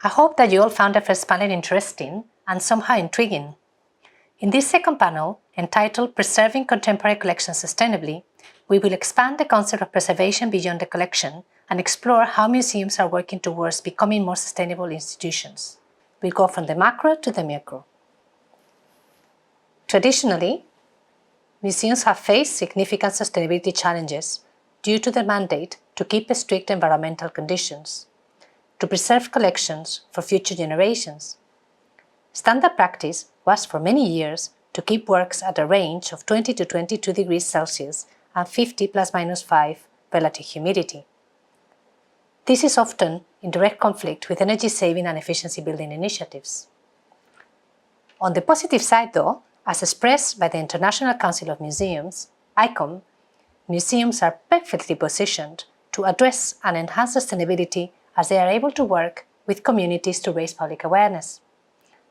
I hope that you all found the first panel interesting and somehow intriguing. In this second panel, entitled Preserving Contemporary Collections Sustainably, we will expand the concept of preservation beyond the collection and explore how museums are working towards becoming more sustainable institutions. We'll go from the macro to the micro. Traditionally, museums have faced significant sustainability challenges due to the mandate to keep strict environmental conditions, to preserve collections for future generations. Standard practice was for many years to keep works at a range of 20 to 22 degrees Celsius and 50 ±5 relative humidity. This is often in direct conflict with energy-saving and efficiency-building initiatives. On the positive side, though, as expressed by the International Council of Museums, ICOM, museums are perfectly positioned to address and enhance sustainability as they are able to work with communities to raise public awareness,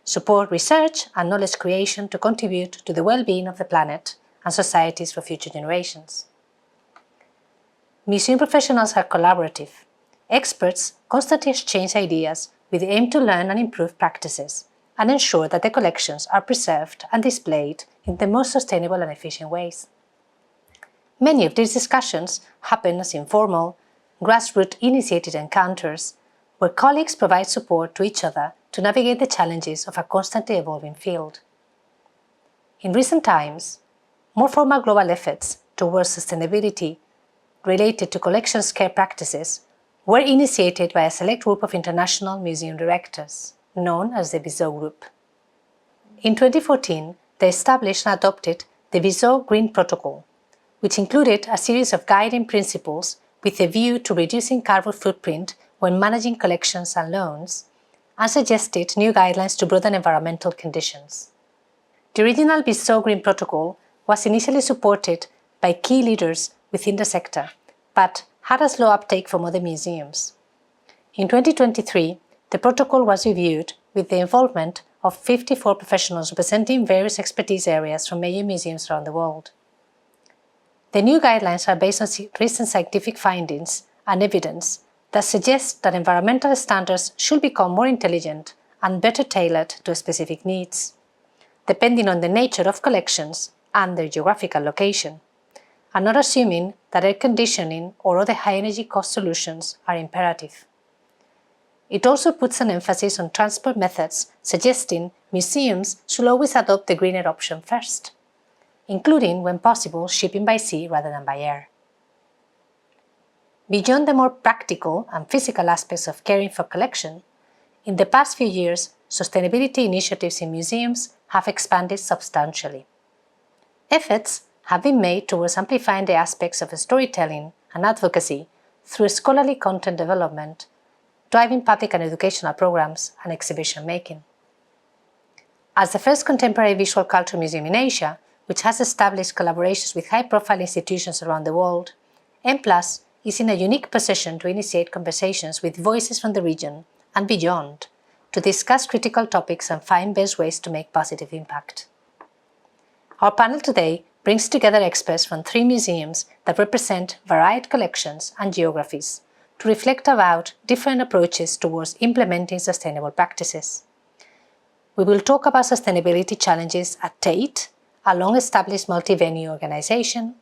support research and knowledge creation to contribute to the well-being of the planet and societies for future generations. Museum professionals are collaborative. Experts constantly exchange ideas with the aim to learn and improve practices and ensure that the collections are preserved and displayed in the most sustainable and efficient ways. Many of these discussions happen as informal, grassroots-initiated encounters where colleagues provide support to each other to navigate the challenges of a constantly evolving field. In recent times, more formal global efforts towards sustainability related to collections care practices were initiated by a select group of international museum directors, known as the Bizot Group. In 2014, they established and adopted the Bizot Green Protocol, which included a series of guiding principles with a view to reducing carbon footprint when managing collections and loans, and suggested new guidelines to broaden environmental conditions. The original Bizot Green Protocol was initially supported by key leaders within the sector, but had a slow uptake from other museums. In 2023, the protocol was reviewed with the involvement of 54 professionals representing various expertise areas from major museums around the world. The new guidelines are based on recent scientific findings and evidence that suggest that environmental standards should become more intelligent and better tailored to specific needs, depending on the nature of collections and their geographical location, and not assuming that air conditioning or other high-energy cost solutions are imperative. It also puts an emphasis on transport methods, suggesting museums should always adopt the greener option first, including, when possible, shipping by sea rather than by air. Beyond the more practical and physical aspects of caring for collection, in the past few years, sustainability initiatives in museums have expanded substantially. Efforts have been made towards amplifying the aspects of storytelling and advocacy through scholarly content development, driving public and educational programs, and exhibition making. As the first contemporary visual culture museum in Asia, which has established collaborations with high-profile institutions around the world, M+ is in a unique position to initiate conversations with voices from the region and beyond to discuss critical topics and find best ways to make positive impact. Our panel today brings together experts from 3 museums that represent varied collections and geographies to reflect about different approaches towards implementing sustainable practices. We will talk about sustainability challenges at Tate, a long-established multi-venue organization,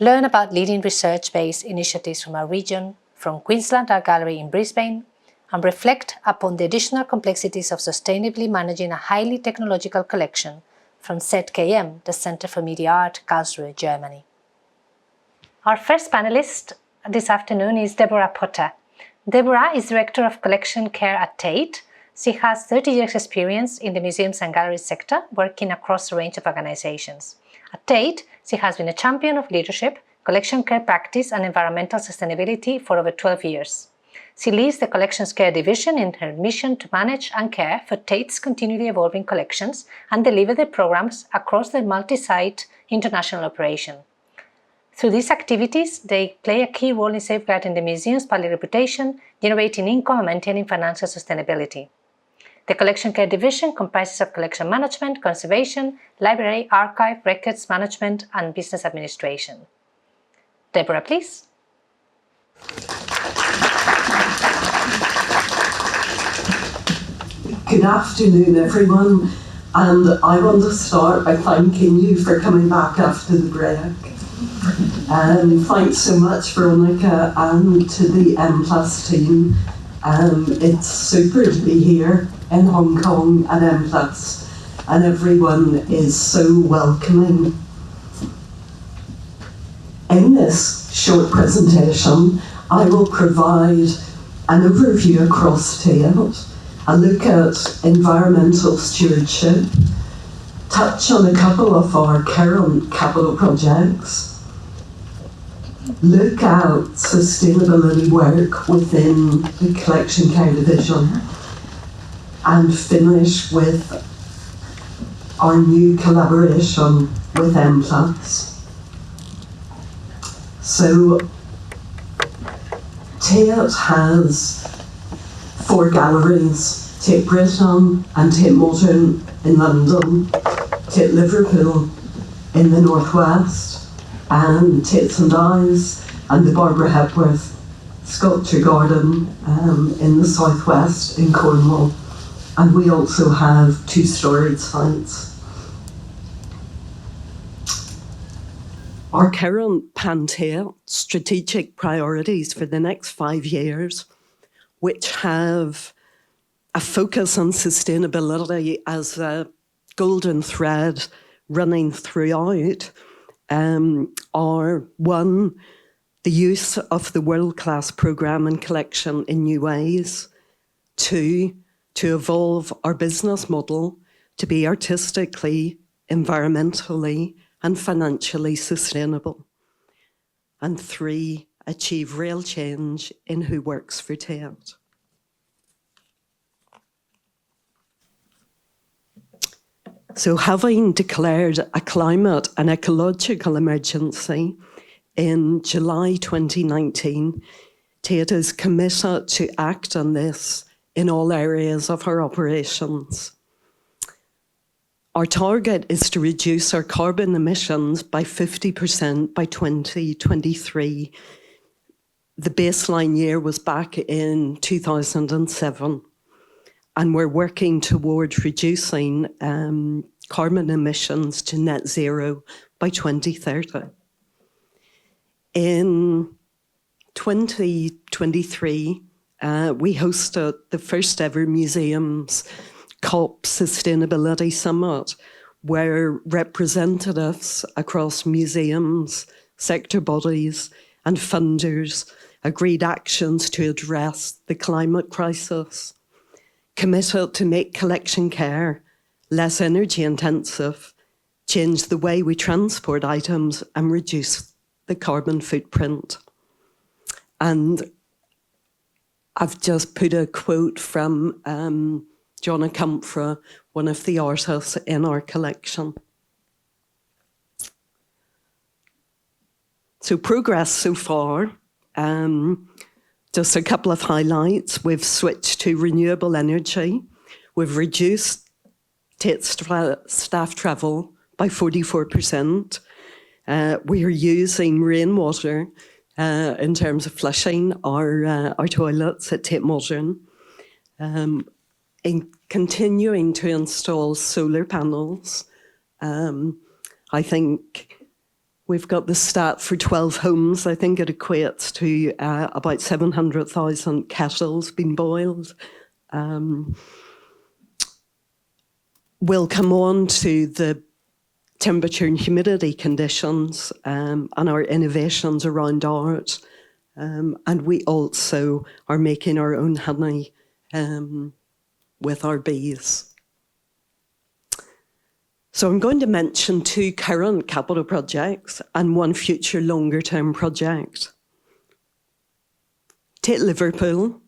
learn about leading research-based initiatives from our region, from Queensland Art Gallery in Brisbane, and reflect upon the additional complexities of sustainably managing a highly technological collection from ZKM, the Center for Media Art, Karlsruhe, Germany. Our first panelist this afternoon is Deborah Potter. Deborah is Director of Collection Care at Tate. She has 30 years' experience in the museums and galleries sector, working across a range of organizations. At Tate, she has been a champion of leadership, collection care practice, and environmental sustainability for over 12 years. She leads the Collections Care division in her mission to manage and care for Tate's continually evolving collections and deliver the programs across their multi-site international operation. Through these activities, they play a key role in safeguarding the museum's public reputation, generating income, and maintaining financial sustainability. The Collection Care division comprises of collection management, conservation, library, archive, records management, and business administration. Deborah, please. Good afternoon, everyone. And I want to start by thanking you for coming back after the break. Thanks so much, Veronica, and to the M+ team. It's super to be here in Hong Kong at M+, and everyone is so welcoming. In this short presentation, I will provide an overview across Tate, a look at environmental stewardship, touch on a couple of our current capital projects, look at sustainability work within the collection care division, and finish with our new collaboration with M+. So, Tate has 4 galleries, Tate Britain and Tate Modern in London, Tate Liverpool in the northwest, and Tate St Ives and the Barbara Hepworth Sculpture Garden in the southwest in Cornwall. And we also have 2 storage sites. Our current Pan-Tate strategic priorities for the next 5 years, which have a focus on sustainability as a golden thread running throughout, are 1, the use of the world-class programme and collection in new ways, 2, to evolve our business model to be artistically, environmentally, and financially sustainable, and 3, achieve real change in who works for Tate. So, having declared a climate and ecological emergency in July 2019, Tate is committed to act on this in all areas of our operations. Our target is to reduce our carbon emissions by 50% by 2023. The baseline year was back in 2007, and we're working towards reducing carbon emissions to net zero by 2030. In 2023, we hosted the first ever Museums COP Sustainability Summit, where representatives across museums, sector bodies, and funders agreed actions to address the climate crisis, committed to make collection care less energy intensive, change the way we transport items, and reduce the carbon footprint. And I've just put a quote from John Comfrey, one of the artists in our collection. So progress so far, just a couple of highlights. We've switched to renewable energy. We've reduced Tate staff travel by 44%. We are using rainwater in terms of flushing our toilets at Tate Modern. In continuing to install solar panels. I think we've got the stat for 12 homes. I think it equates to about 700,000 kettles being boiled. We'll come on to the temperature and humidity conditions and our innovations around art. And we also are making our own honey with our bees. So I'm going to mention 2 current capital projects and 1 future longer term project. Tate Liverpool,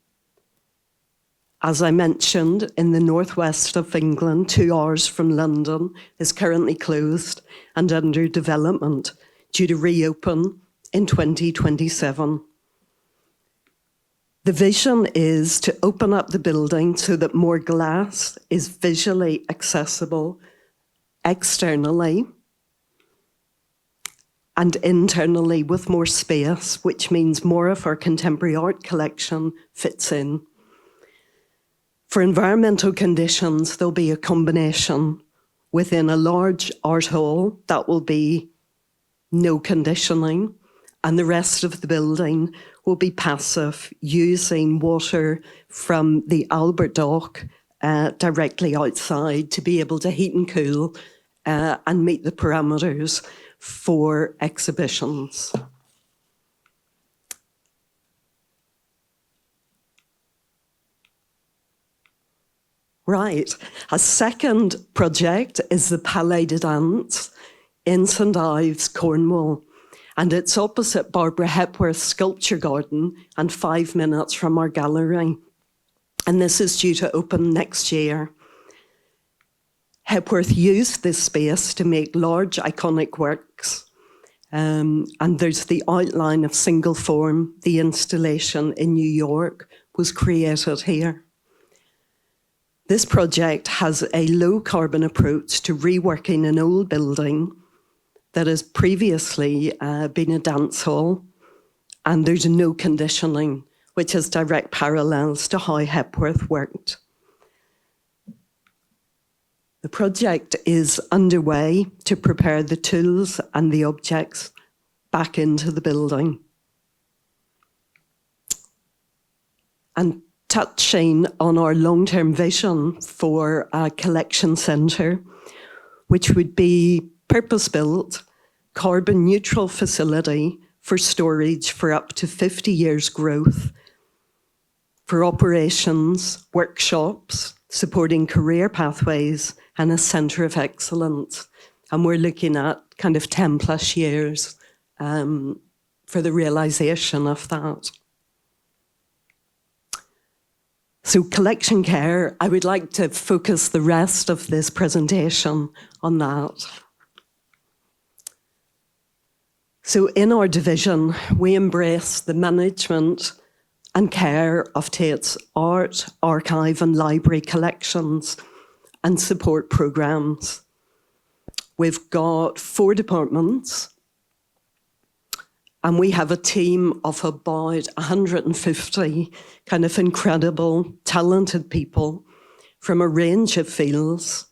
as I mentioned, in the northwest of England, 2 hours from London, is currently closed and under development, due to reopen in 2027. The vision is to open up the building so that more glass is visually accessible externally and internally with more space, which means more of our contemporary art collection fits in. For environmental conditions, there'll be a combination. Within a large art hall, that will be no conditioning, and the rest of the building will be passive, using water from the Albert Dock directly outside to be able to heat and cool and meet the parameters for exhibitions. Right. A second project is the Palais de Dance in St Ives, Cornwall. And it's opposite Barbara Hepworth's sculpture garden and 5 minutes from our gallery. And this is due to open next year. Hepworth used this space to make large iconic works. And there's the outline of Single Form, the installation in New York was created here. This project has a low carbon approach to reworking an old building that has previously been a dance hall, and there's no conditioning, which has direct parallels to how Hepworth worked. The project is underway to prepare the tools and the objects back into the building. And touching on our long-term vision for a collection centre, which would be purpose-built, carbon-neutral facility for storage for up to 50 years growth, for operations, workshops, supporting career pathways, and a centre of excellence. And we're looking at kind of 10+ years for the realisation of that. So collection care, I would like to focus the rest of this presentation on that. So in our division, we embrace the management and care of Tate's art, archive and library collections and support programmes. We've got 4 departments and we have a team of about 150 kind of incredible, talented people from a range of fields.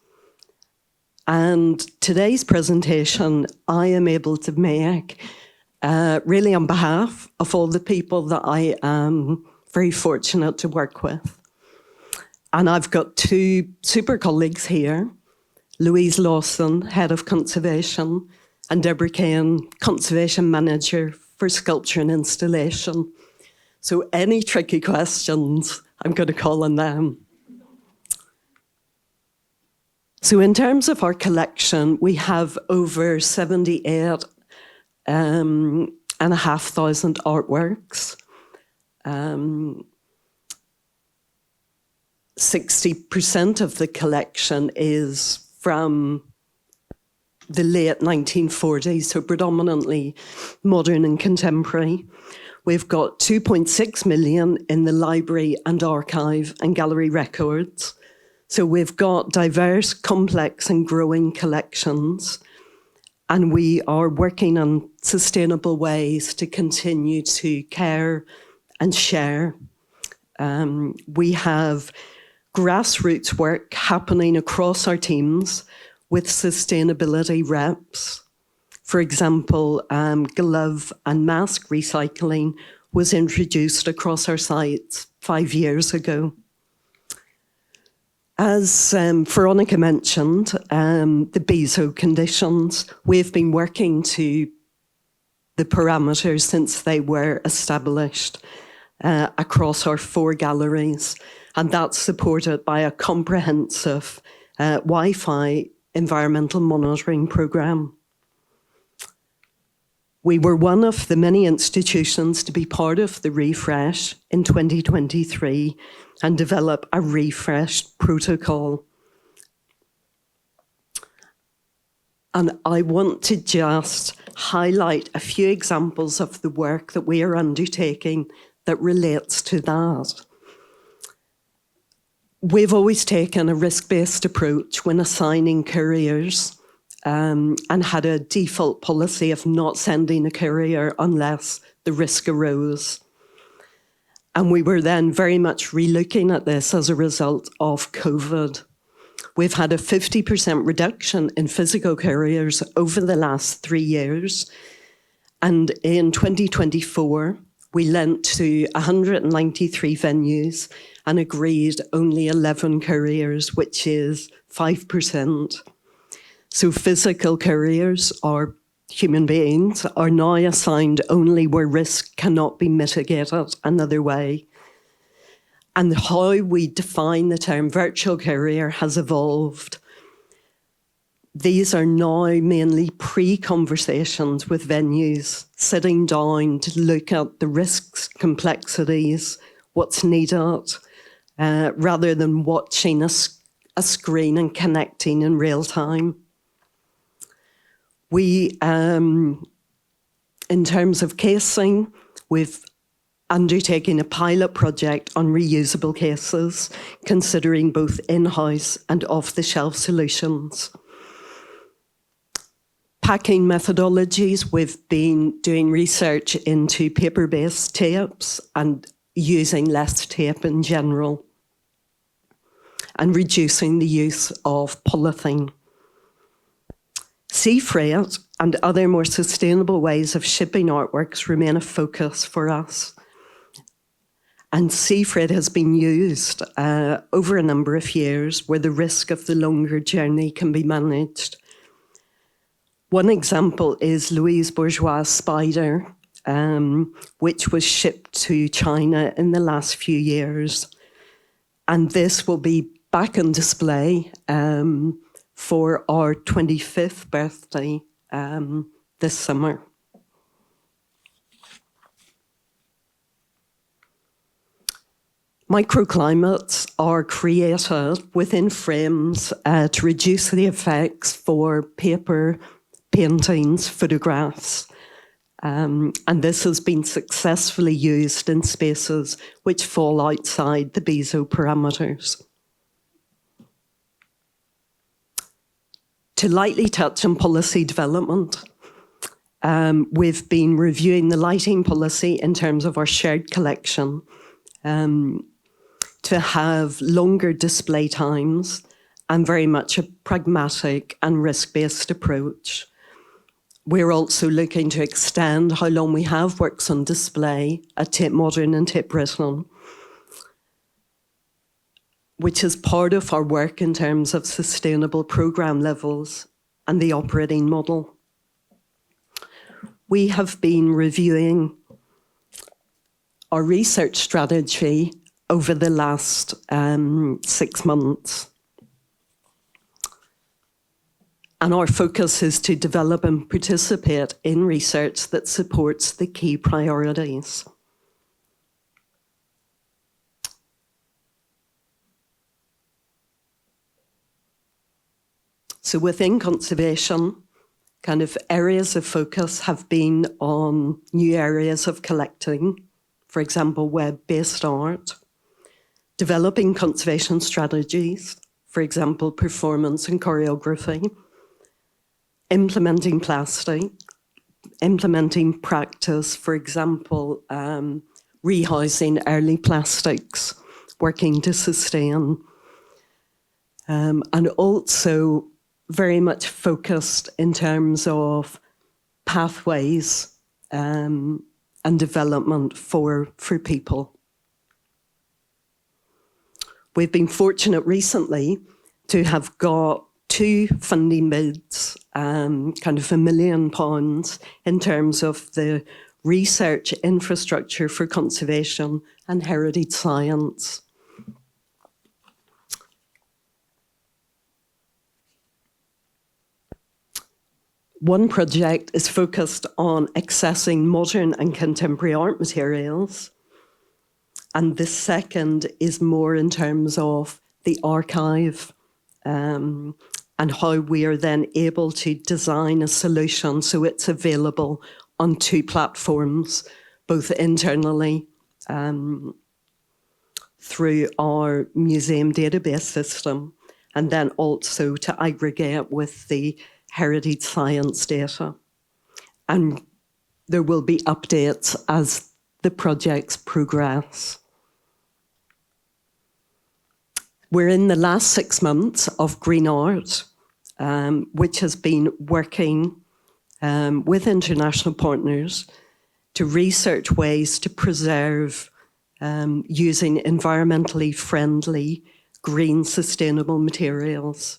And today's presentation, I am able to make really on behalf of all the people that I am very fortunate to work with. And I've got 2 super colleagues here, Louise Lawson, Head of Conservation, and Deborah Kane, Conservation Manager for Sculpture and Installation. So any tricky questions, I'm going to call on them. So in terms of our collection, we have over 78,500 artworks. 60% of the collection is from the late 1940s, so predominantly modern and contemporary. We've got 2.6 million in the library and archive and gallery records. So we've got diverse, complex and growing collections, and we are working on sustainable ways to continue to care and share. We have grassroots work happening across our teams with sustainability reps. For example, glove and mask recycling was introduced across our sites 5 years ago. As Veronica mentioned, the BESO conditions, we've been working to the parameters since they were established across our 4 galleries, and that's supported by a comprehensive Wi-Fi environmental monitoring programme. We were one of the many institutions to be part of the refresh in 2023 and develop a refreshed protocol. And I want to just highlight a few examples of the work that we are undertaking that relates to that. We've always taken a risk-based approach when assigning couriers and had a default policy of not sending a courier unless the risk arose. And we were then very much relooking at this as a result of COVID. We've had a 50% reduction in physical carriers over the last 3 years. And in 2024, we lent to 193 venues and agreed only 11 couriers, which is 5%. So physical couriers, or human beings, are now assigned only where risk cannot be mitigated another way. And how we define the term virtual courier has evolved. These are now mainly pre-conversations with venues, sitting down to look at the risks, complexities, what's needed, rather than watching a screen and connecting in real time. We, in terms of casing, we've undertaking a pilot project on reusable cases, considering both in-house and off-the-shelf solutions. Packing methodologies, we've been doing research into paper-based tapes and using less tape in general, and reducing the use of polythene. Sea freight and other more sustainable ways of shipping artworks remain a focus for us. And sea freight has been used over a number of years where the risk of the longer journey can be managed. One example is Louise Bourgeois' Spider, which was shipped to China in the last few years. And this will be back on display for our 25th birthday this summer. Microclimates are created within frames to reduce the effects for paper, paintings, photographs. And this has been successfully used in spaces which fall outside the BESO parameters. To lightly touch on policy development, we've been reviewing the lighting policy in terms of our shared collection to have longer display times and very much a pragmatic and risk-based approach. We're also looking to extend how long we have works on display at Tate Modern and Tate Britain, which is part of our work in terms of sustainable programme levels and the operating model. We have been reviewing our research strategy over the last 6 months. And our focus is to develop and participate in research that supports the key priorities. So within conservation, kind of areas of focus have been on new areas of collecting, for example, web-based art, developing conservation strategies, for example, performance and choreography, implementing plastic, implementing practice, for example, rehousing early plastics, working to sustain, and also very much focused in terms of pathways and development for people. We've been fortunate recently to have got 2 funding bids, kind of £1 million in terms of the research infrastructure for conservation and heritage science. One project is focused on accessing modern and contemporary art materials. And the second is more in terms of the archive and how we are then able to design a solution so it's available on 2 platforms, both internally through our museum database system, and then also to aggregate with the heritage science data. And there will be updates as the projects progress. We're in the last 6 months of Green Art, which has been working with international partners to research ways to preserve using environmentally friendly, green, sustainable materials.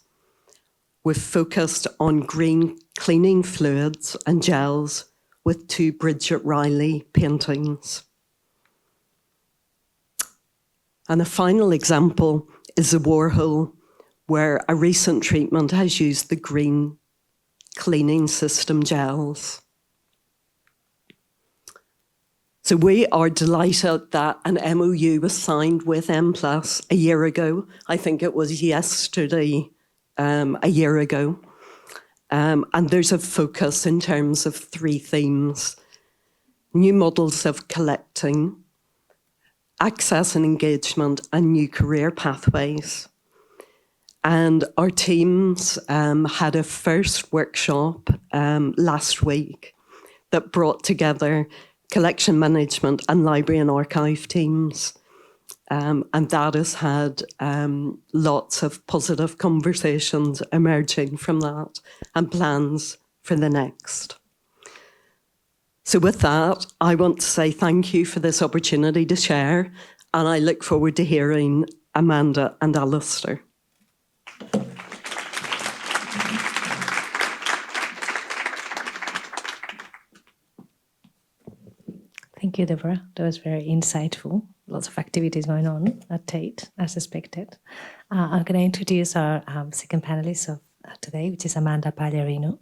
We've focused on green cleaning fluids and gels with 2 Bridget Riley paintings. And a final example is the Warhol, where a recent treatment has used the green cleaning system gels. So we are delighted that an MOU was signed with M+ a year ago. I think it was yesterday, a year ago. And there's a focus in terms of 3 themes: new models of collecting, access and engagement, and new career pathways. And our teams had a first workshop last week that brought together collection management and library and archive teams. And that has had lots of positive conversations emerging from that and plans for the next. So with that, I want to say thank you for this opportunity to share, and I look forward to hearing Amanda and Alistair. Thank you, Deborah. That was very insightful. Lots of activities going on at Tate, as expected. I'm going to introduce our second panelist of today, which is Amanda Pagliarino.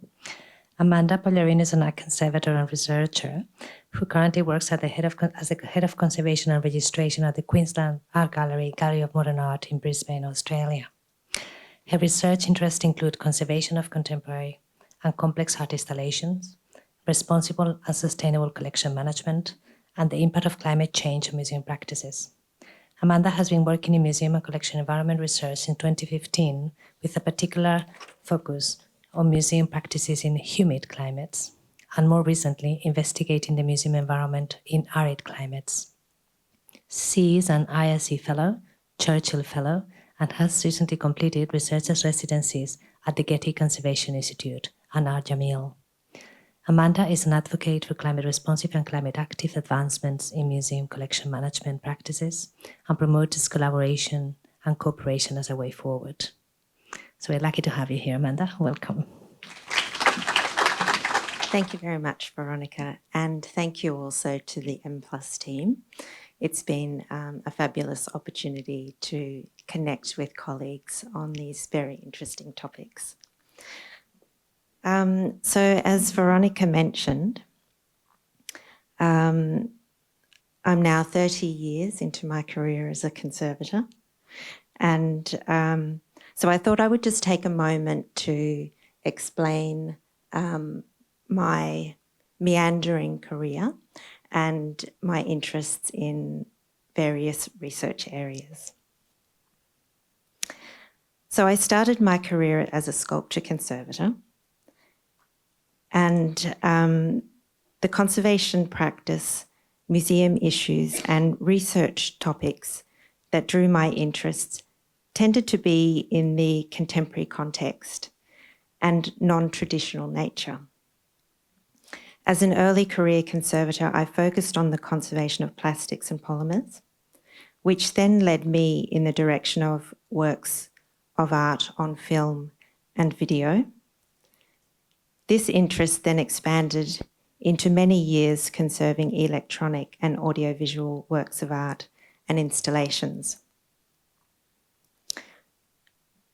Amanda Pagliarino is an art conservator and researcher who currently works as the head of conservation and registration at the Queensland Art Gallery, Gallery of Modern Art in Brisbane, Australia. Her research interests include conservation of contemporary and complex art installations, responsible and sustainable collection management, and the impact of climate change on museum practices. Amanda has been working in museum and collection environment research since 2015 with a particular focus on museum practices in humid climates, and more recently investigating the museum environment in arid climates. She is an ISE Fellow, Churchill Fellow, and has recently completed researcher's residencies at the Getty Conservation Institute and Art Jamil. Amanda is an advocate for climate-responsive and climate-active advancements in museum collection management practices and promotes collaboration and cooperation as a way forward. So we're lucky to have you here, Amanda. Welcome. Thank you very much, Veronica, and thank you also to the M+ team. It's been a fabulous opportunity to connect with colleagues on these very interesting topics. So as Veronica mentioned, I'm now 30 years into my career as a conservator, and so I thought I would just take a moment to explain my meandering career and my interests in various research areas. So I started my career as a sculpture conservator, and the conservation practice, museum issues, and research topics that drew my interests tended to be in the contemporary context and non-traditional nature. As an early career conservator, I focused on the conservation of plastics and polymers, which then led me in the direction of works of art on film and video. This interest then expanded into many years conserving electronic and audiovisual works of art and installations.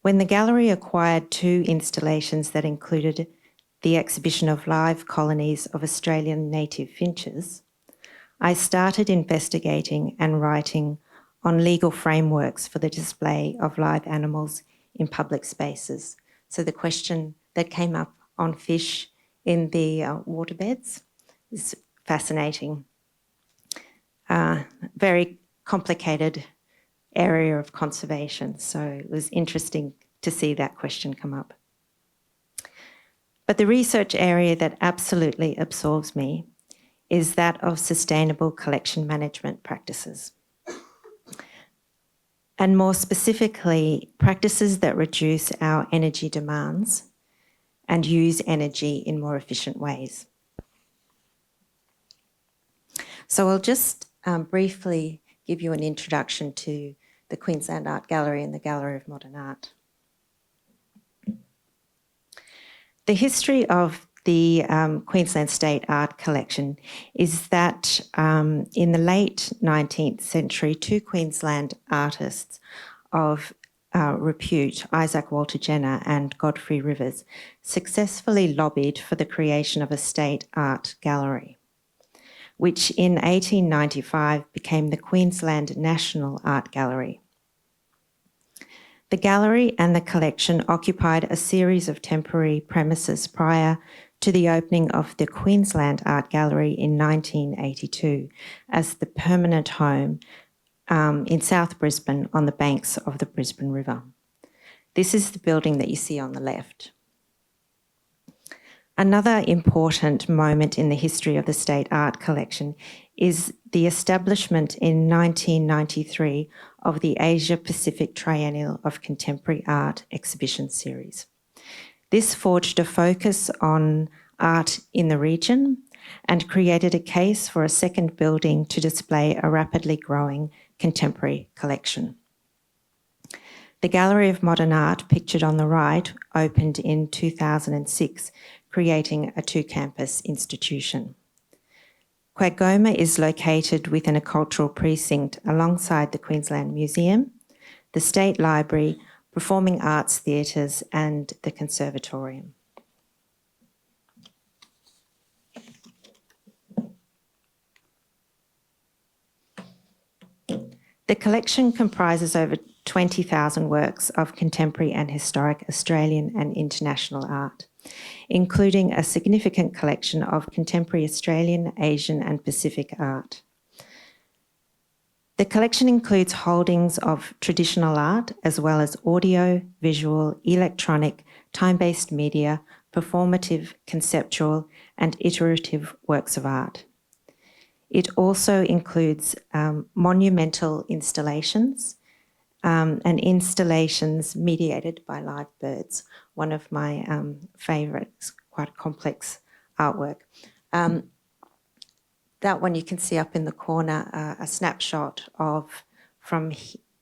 When the gallery acquired 2 installations that included the exhibition of live colonies of Australian native finches, I started investigating and writing on legal frameworks for the display of live animals in public spaces. So the question that came up on fish in the waterbeds is fascinating. Very complicated area of conservation, so it was interesting to see that question come up. But the research area that absolutely absorbs me is that of sustainable collection management practices. and more specifically, practices that reduce our energy demands and use energy in more efficient ways. So I'll just briefly give you an introduction to the Queensland Art Gallery and the Gallery of Modern Art. The history of the Queensland State Art Collection is that in the late 19th century, two Queensland artists of repute, Isaac Walter Jenner and Godfrey Rivers, successfully lobbied for the creation of a state art gallery, which in 1895 became the Queensland National Art Gallery. The gallery and the collection occupied a series of temporary premises prior to the opening of the Queensland Art Gallery in 1982 as the permanent home in South Brisbane on the banks of the Brisbane River. This is the building that you see on the left. Another important moment in the history of the State Art Collection is the establishment in 1993 of the Asia Pacific Triennial of Contemporary Art Exhibition Series. This forged a focus on art in the region and created a case for a second building to display a rapidly growing contemporary collection. The Gallery of Modern Art, pictured on the right, opened in 2006, creating a two-campus institution. Quagoma is located within a cultural precinct alongside the Queensland Museum, the State Library, Performing Arts Theatres and the Conservatorium. The collection comprises over 20,000 works of contemporary and historic Australian and international art, including a significant collection of contemporary Australian, Asian and Pacific art. The collection includes holdings of traditional art as well as audio, visual, electronic, time-based media, performative, conceptual and iterative works of art. It also includes monumental installations and installations mediated by live birds, one of my favourites, quite complex artwork. That one you can see up in the corner, a snapshot of from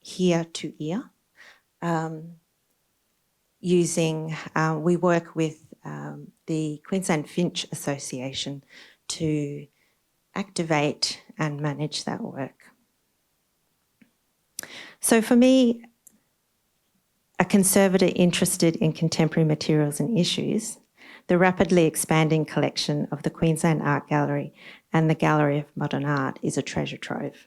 here to ear. We work with the Queensland Finch Association to activate and manage that work. So for me, a conservator interested in contemporary materials and issues, the rapidly expanding collection of the Queensland Art Gallery and the Gallery of Modern Art is a treasure trove.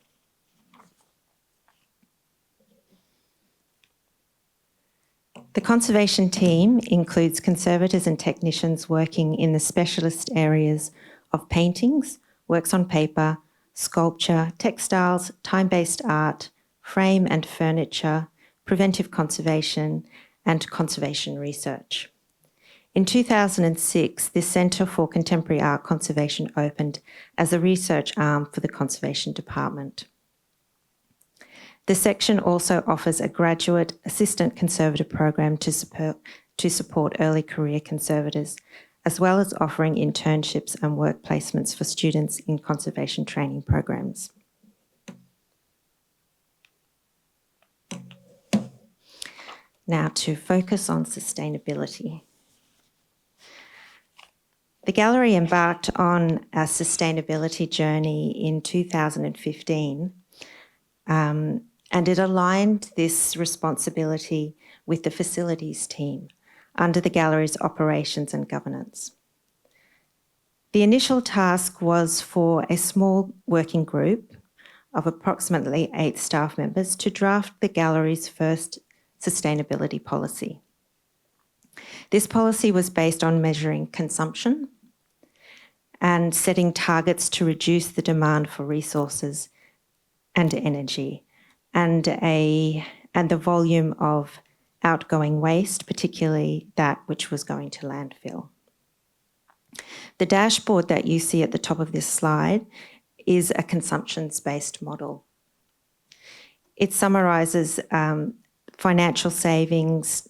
The conservation team includes conservators and technicians working in the specialist areas of paintings, works on paper, sculpture, textiles, time-based art, frame and furniture, preventive conservation, and conservation research. In 2006, the Centre for Contemporary Art Conservation opened as a research arm for the Conservation Department. The section also offers a graduate assistant conservator program to support early career conservators, as well as offering internships and work placements for students in conservation training programs. Now to focus on sustainability. The gallery embarked on a sustainability journey in 2015, and it aligned this responsibility with the facilities team under the gallery's operations and governance. The initial task was for a small working group of approximately 8 staff members to draft the gallery's first sustainability policy. This policy was based on measuring consumption and setting targets to reduce the demand for resources and energy and the volume of outgoing waste, particularly that which was going to landfill. The dashboard that you see at the top of this slide is a consumptions-based model. It summarises financial savings,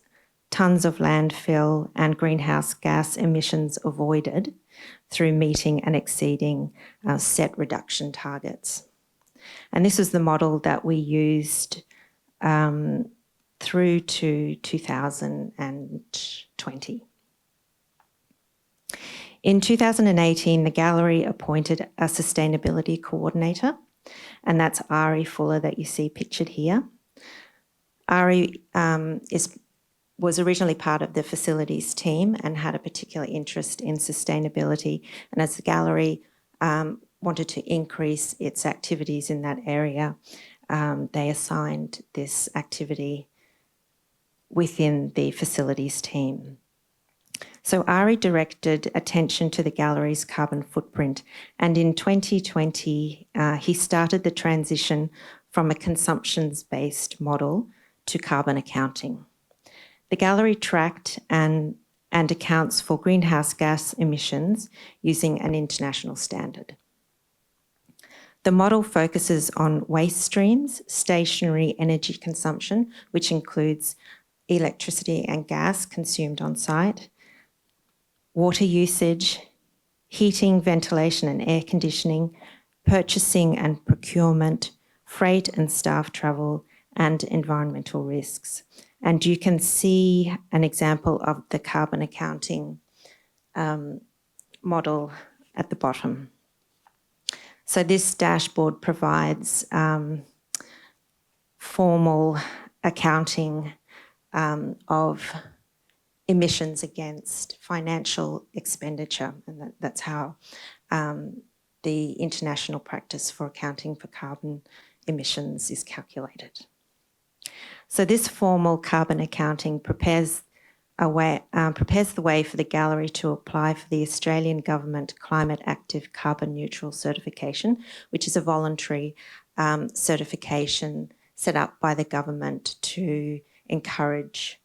tonnes of landfill and greenhouse gas emissions avoided through meeting and exceeding set reduction targets. And this is the model that we used through to 2020. In 2018, the gallery appointed a sustainability coordinator, and that's Ari Fuller that you see pictured here. Ari was originally part of the facilities team and had a particular interest in sustainability, and as the gallery wanted to increase its activities in that area, they assigned this activity within the facilities team. So Ari directed attention to the gallery's carbon footprint, and in 2020 he started the transition from a consumptions-based model to carbon accounting. The gallery tracked and accounts for greenhouse gas emissions using an international standard. The model focuses on waste streams, stationary energy consumption, which includes electricity and gas consumed on site, water usage, heating, ventilation and air conditioning, purchasing and procurement, freight and staff travel, and environmental risks. And you can see an example of the carbon accounting model at the bottom. So this dashboard provides formal accounting of emissions against financial expenditure, and that's how the international practice for accounting for carbon emissions is calculated. So this formal carbon accounting prepares the way for the gallery to apply for the Australian Government Climate Active Carbon Neutral certification, which is a voluntary certification set up by the government to encourage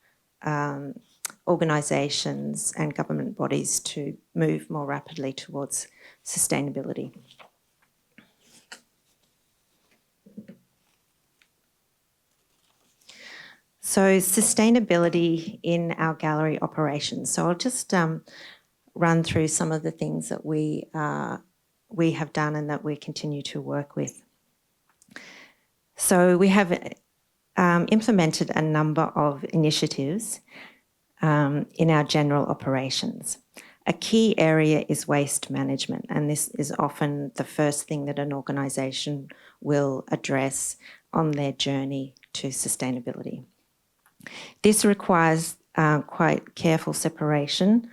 organisations and government bodies to move more rapidly towards sustainability. So sustainability in our gallery operations. So I'll just run through some of the things that we have done and that we continue to work with. So we have implemented a number of initiatives in our general operations. A key area is waste management, and this is often the first thing that an organisation will address on their journey to sustainability. This requires quite careful separation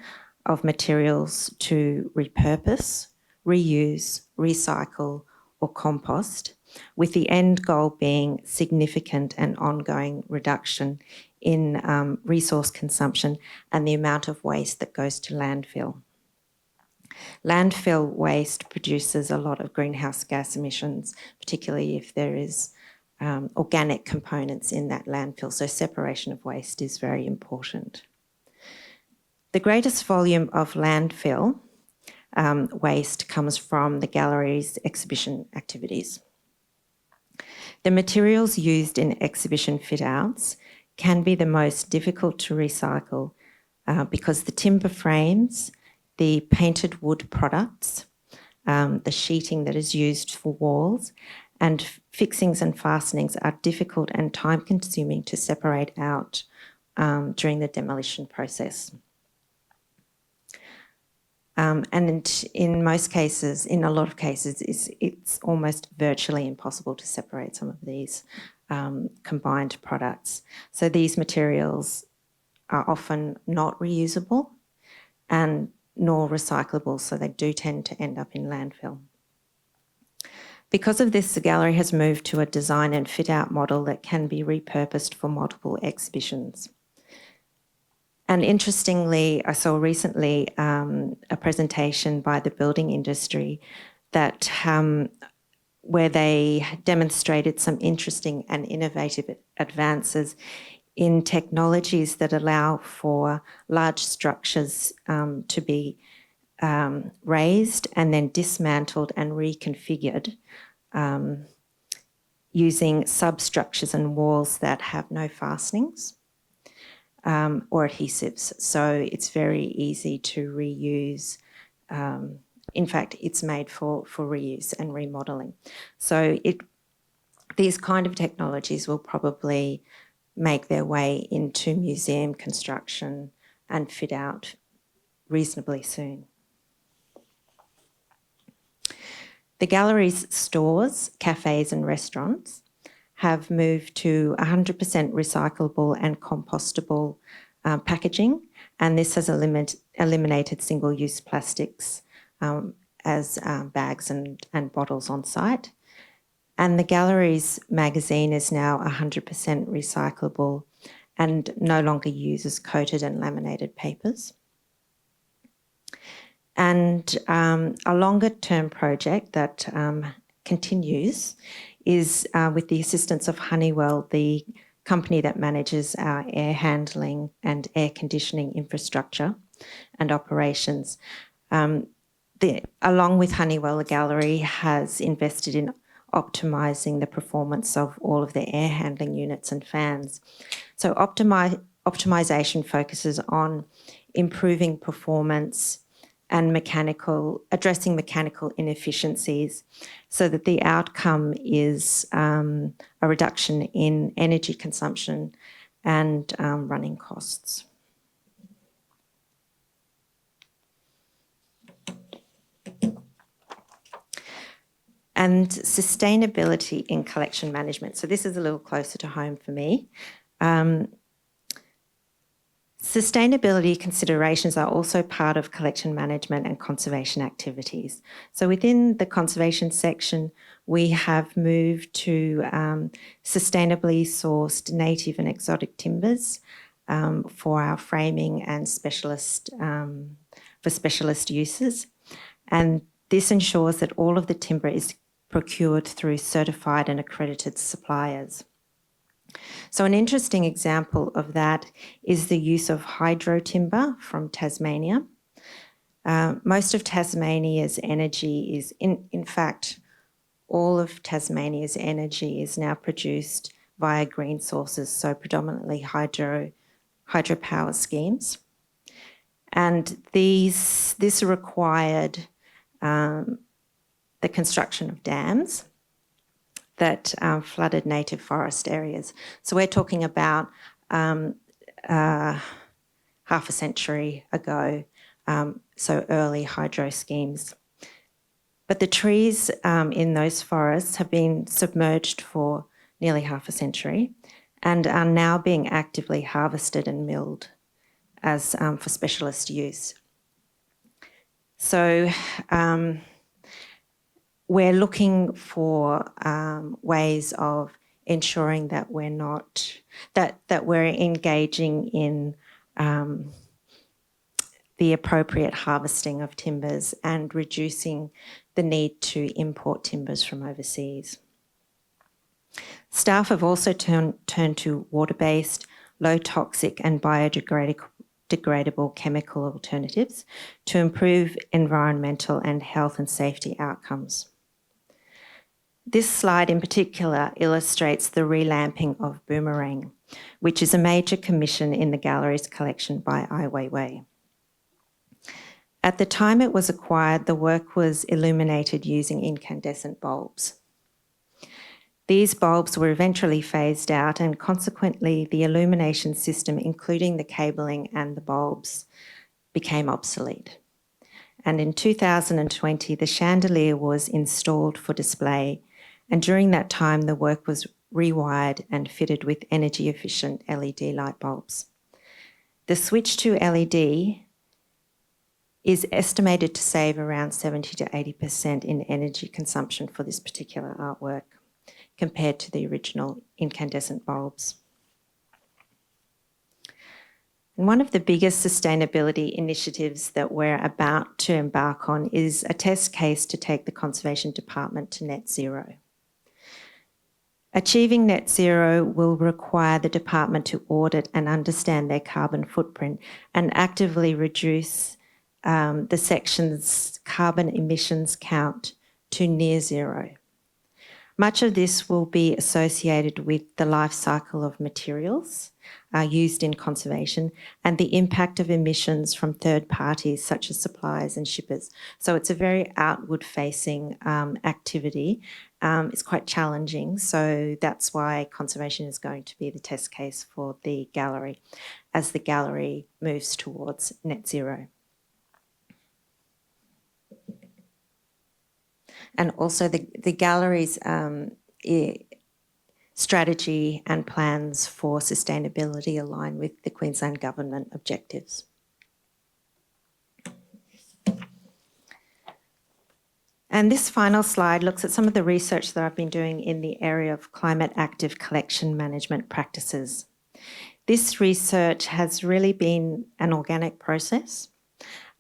of materials to repurpose, reuse, recycle, or compost, with the end goal being significant and ongoing reduction in resource consumption and the amount of waste that goes to landfill. Landfill waste produces a lot of greenhouse gas emissions, particularly if there is organic components in that landfill, so separation of waste is very important. The greatest volume of landfill waste comes from the gallery's exhibition activities. The materials used in exhibition fit-outs can be the most difficult to recycle because the timber frames, the painted wood products, the sheeting that is used for walls, and fixings and fastenings are difficult and time-consuming to separate out during the demolition process. And in most cases, in a lot of cases, it's almost virtually impossible to separate some of these combined products. So these materials are often not reusable and nor recyclable, so they do tend to end up in landfill. Because of this, the gallery has moved to a design and fit-out model that can be repurposed for multiple exhibitions. And interestingly, I saw recently a presentation by the building industry that where they demonstrated some interesting and innovative advances in technologies that allow for large structures to be raised and then dismantled and reconfigured using substructures and walls that have no fastenings or adhesives. So it's very easy to reuse. In fact, it's made for reuse and remodelling. So these kind of technologies will probably make their way into museum construction and fit out reasonably soon. The gallery's stores, cafes and restaurants have moved to 100% recyclable and compostable packaging, and this has eliminated single-use plastics as bags and bottles on site. And the gallery's magazine is now 100% recyclable and no longer uses coated and laminated papers. And a longer-term project that continues is with the assistance of Honeywell, the company that manages our air handling and air conditioning infrastructure and operations. Along with Honeywell, the gallery has invested in optimising the performance of all of the air handling units and fans. So optimisation focuses on improving performance and addressing mechanical inefficiencies so that the outcome is a reduction in energy consumption and running costs. And sustainability in collection management. So this is a little closer to home for me. Sustainability considerations are also part of collection management and conservation activities. So within the conservation section, we have moved to sustainably sourced native and exotic timbers for our framing and specialist uses. And this ensures that all of the timber is procured through certified and accredited suppliers. So an interesting example of that is the use of hydro timber from Tasmania. Most of Tasmania's energy is, in fact, all of Tasmania's energy is now produced via green sources, so predominantly hydropower schemes. And this required the construction of dams that flooded native forest areas. So we're talking about half a century ago, so early hydro schemes. But the trees in those forests have been submerged for nearly half a century and are now being actively harvested and milled as for specialist use. So we're looking for ways of ensuring that we're not that we're engaging in the appropriate harvesting of timbers and reducing the need to import timbers from overseas. Staff have also turned to water-based, low-toxic and biodegradable chemical alternatives to improve environmental and health and safety outcomes. This slide in particular illustrates the relamping of Boomerang, which is a major commission in the gallery's collection by Ai Weiwei. At the time it was acquired, the work was illuminated using incandescent bulbs. These bulbs were eventually phased out and consequently the illumination system, including the cabling and the bulbs, became obsolete. And in 2020, the chandelier was installed for display, and during that time the work was rewired and fitted with energy-efficient LED light bulbs. The switch to LED is estimated to save around 70 to 80% in energy consumption for this particular artwork compared to the original incandescent bulbs. And one of the biggest sustainability initiatives that we're about to embark on is a test case to take the Conservation Department to net zero. Achieving net zero will require the department to audit and understand their carbon footprint and actively reduce the section's carbon emissions count to near zero. Much of this will be associated with the life cycle of materials used in conservation and the impact of emissions from third parties such as suppliers and shippers. So it's a very outward-facing activity. It's quite challenging, so that's why conservation is going to be the test case for the gallery as the gallery moves towards net zero. And also the gallery's strategy and plans for sustainability align with the Queensland Government objectives. And this final slide looks at some of the research that I've been doing in the area of climate active collection management practices. This research has really been an organic process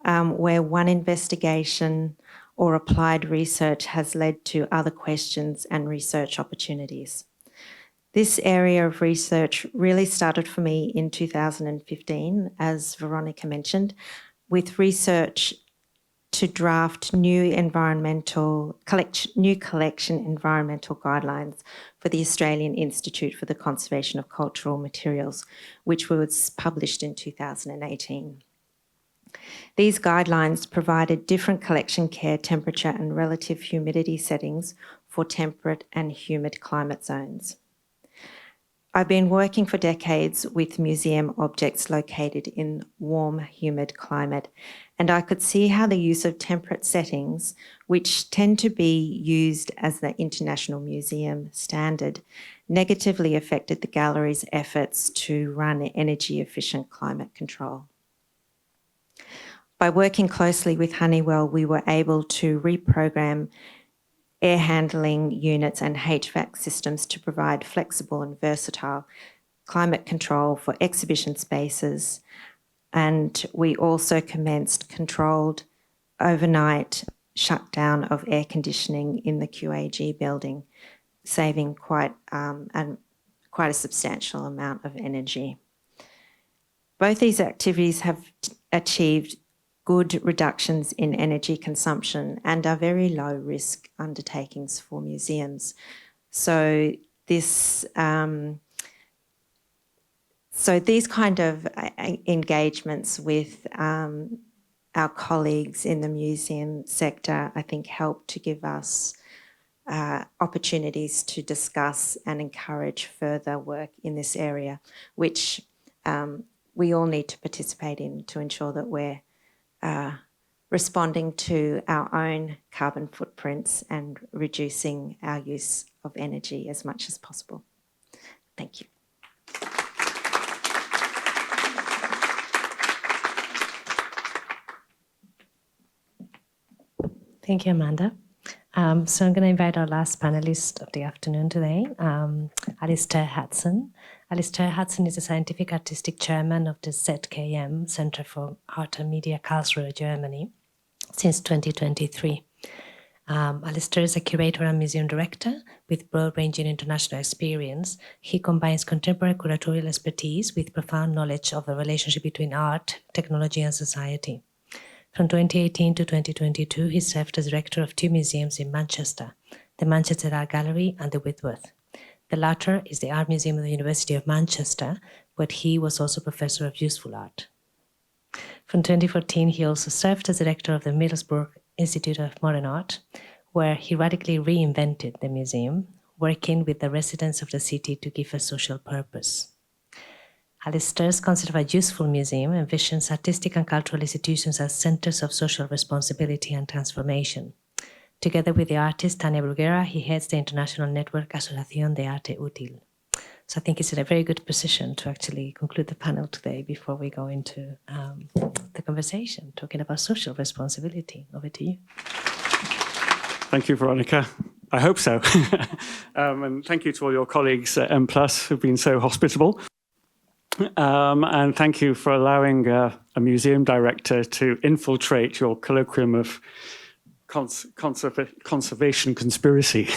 where one investigation or applied research has led to other questions and research opportunities. This area of research really started for me in 2015, as Veronica mentioned, with research to draft new collection environmental guidelines for the Australian Institute for the Conservation of Cultural Materials, which was published in 2018. These guidelines provided different collection care, temperature and relative humidity settings for temperate and humid climate zones. I've been working for decades with museum objects located in warm, humid climate, and I could see how the use of temperate settings, which tend to be used as the International Museum standard, negatively affected the gallery's efforts to run energy-efficient climate control. By working closely with Honeywell, we were able to reprogram air handling units and HVAC systems to provide flexible and versatile climate control for exhibition spaces. And we also commenced controlled overnight shutdown of air conditioning in the QAG building, saving quite a substantial amount of energy. Both these activities have achieved good reductions in energy consumption and are very low risk undertakings for museums. So these kind of engagements with our colleagues in the museum sector, I think, help to give us opportunities to discuss and encourage further work in this area, which we all need to participate in to ensure that we're responding to our own carbon footprints and reducing our use of energy as much as possible. Thank you. Thank you, Amanda. So I'm going to invite our last panelist of the afternoon today, Alistair Hudson. Alistair Hudson is the Scientific Artistic Chairman of the ZKM, Center for Art and Media, Karlsruhe, Germany, since 2023. Alistair is a curator and museum director with broad-ranging international experience. He combines contemporary curatorial expertise with profound knowledge of the relationship between art, technology, and society. From 2018 to 2022, he served as director of two museums in Manchester, the Manchester Art Gallery and the Whitworth. The latter is the Art Museum of the University of Manchester, but he was also professor of useful art. From 2014, he also served as director of the Middlesbrough Institute of Modern Art, where he radically reinvented the museum, working with the residents of the city to give a social purpose. Alistair's concept of a useful museum envisions artistic and cultural institutions as centers of social responsibility and transformation. Together with the artist Tania Bruguera, he heads the international network Asociación de Arte Útil. So I think it's in a very good position to actually conclude the panel today before we go into the conversation, talking about social responsibility. Over to you. Thank you, Veronica. I hope so. And thank you to all your colleagues at M+, who've been so hospitable. And thank you for allowing a museum director to infiltrate your colloquium of conservation conspiracy.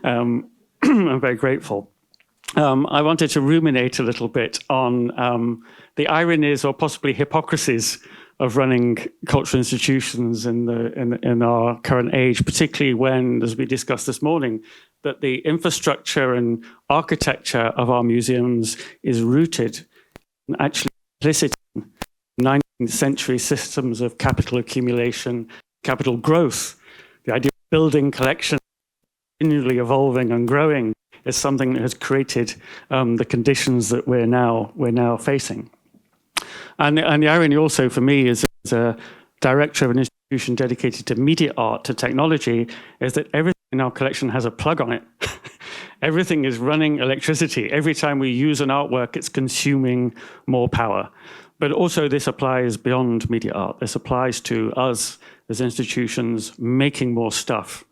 I'm very grateful. I wanted to ruminate a little bit on the ironies or possibly hypocrisies of running cultural institutions in our current age, particularly when, as we discussed this morning, that the infrastructure and architecture of our museums is rooted and actually implicit in 19th century systems of capital accumulation, capital growth. The idea of building collections, continually evolving and growing, is something that has created the conditions that we're now facing. And the irony also for me is, as a director of an institution dedicated to media art, to technology, is that everything in our collection has a plug on it. Everything is running electricity. Every time we use an artwork, it's consuming more power. But also this applies beyond media art. This applies to us as institutions making more stuff,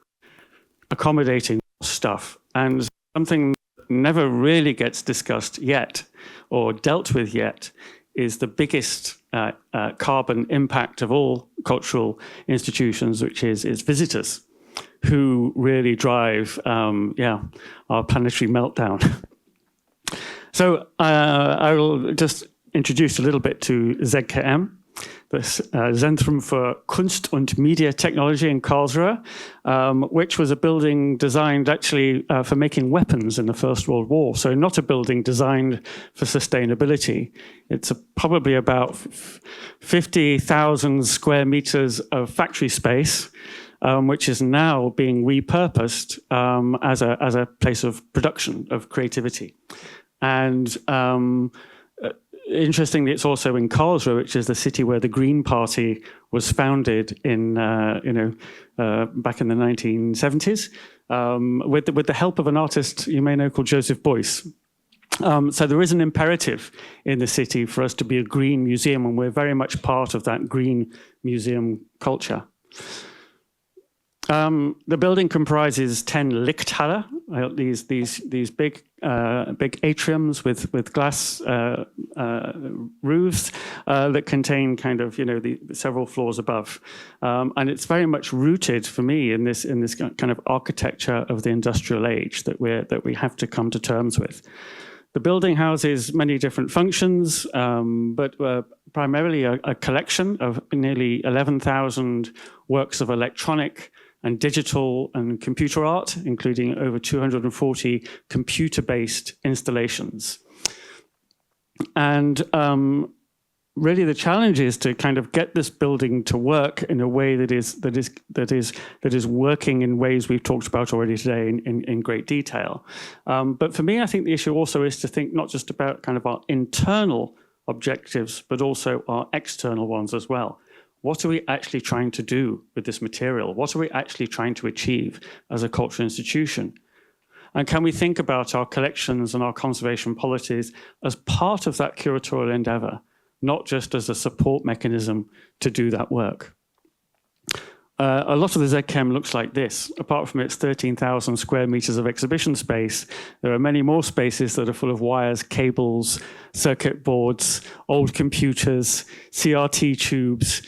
accommodating more stuff. And something that never really gets discussed yet or dealt with yet is the biggest carbon impact of all cultural institutions, which is visitors, who really drive our planetary meltdown. So I will just introduce a little bit to ZKM, das Zentrum für Kunst und Media Technology in Karlsruhe, which was a building designed actually for making weapons in the First World War. So not a building designed for sustainability. It's probably about 50,000 square meters of factory space, which is now being repurposed as a place of production, of creativity. And interestingly, it's also in Karlsruhe, which is the city where the Green Party was founded in, back in the 1970s, with the help of an artist you may know called Joseph Beuys. So there is an imperative in the city for us to be a green museum, and we're very much part of that green museum culture. The building comprises 10 Lichthalle, these big atriums with glass roofs that contain kind of the several floors above, and it's very much rooted for me in this kind of architecture of the industrial age that we have to come to terms with. The building houses many different functions, but primarily a collection of nearly 11,000 works of electronic and digital and computer art, including over 240 computer-based installations. And really the challenge is to kind of get this building to work in a way that is working in ways we've talked about already today in great detail. But for me, I think the issue also is to think not just about kind of our internal objectives, but also our external ones as well. What are we actually trying to do with this material? What are we actually trying to achieve as a cultural institution? And can we think about our collections and our conservation policies as part of that curatorial endeavor, not just as a support mechanism to do that work? A lot of the ZKM looks like this. Apart from its 13,000 square meters of exhibition space, there are many more spaces that are full of wires, cables, circuit boards, old computers, CRT tubes,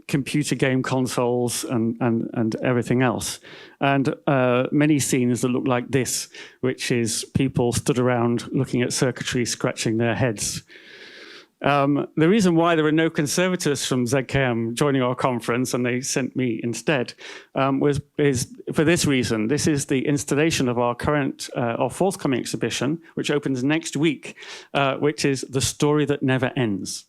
computer game consoles, and everything else. And many scenes that look like this, which is people stood around looking at circuitry, scratching their heads. The reason why there are no conservators from ZKM joining our conference, and they sent me instead, is for this reason. This is the installation of our forthcoming exhibition, which opens next week, which is The Story That Never Ends,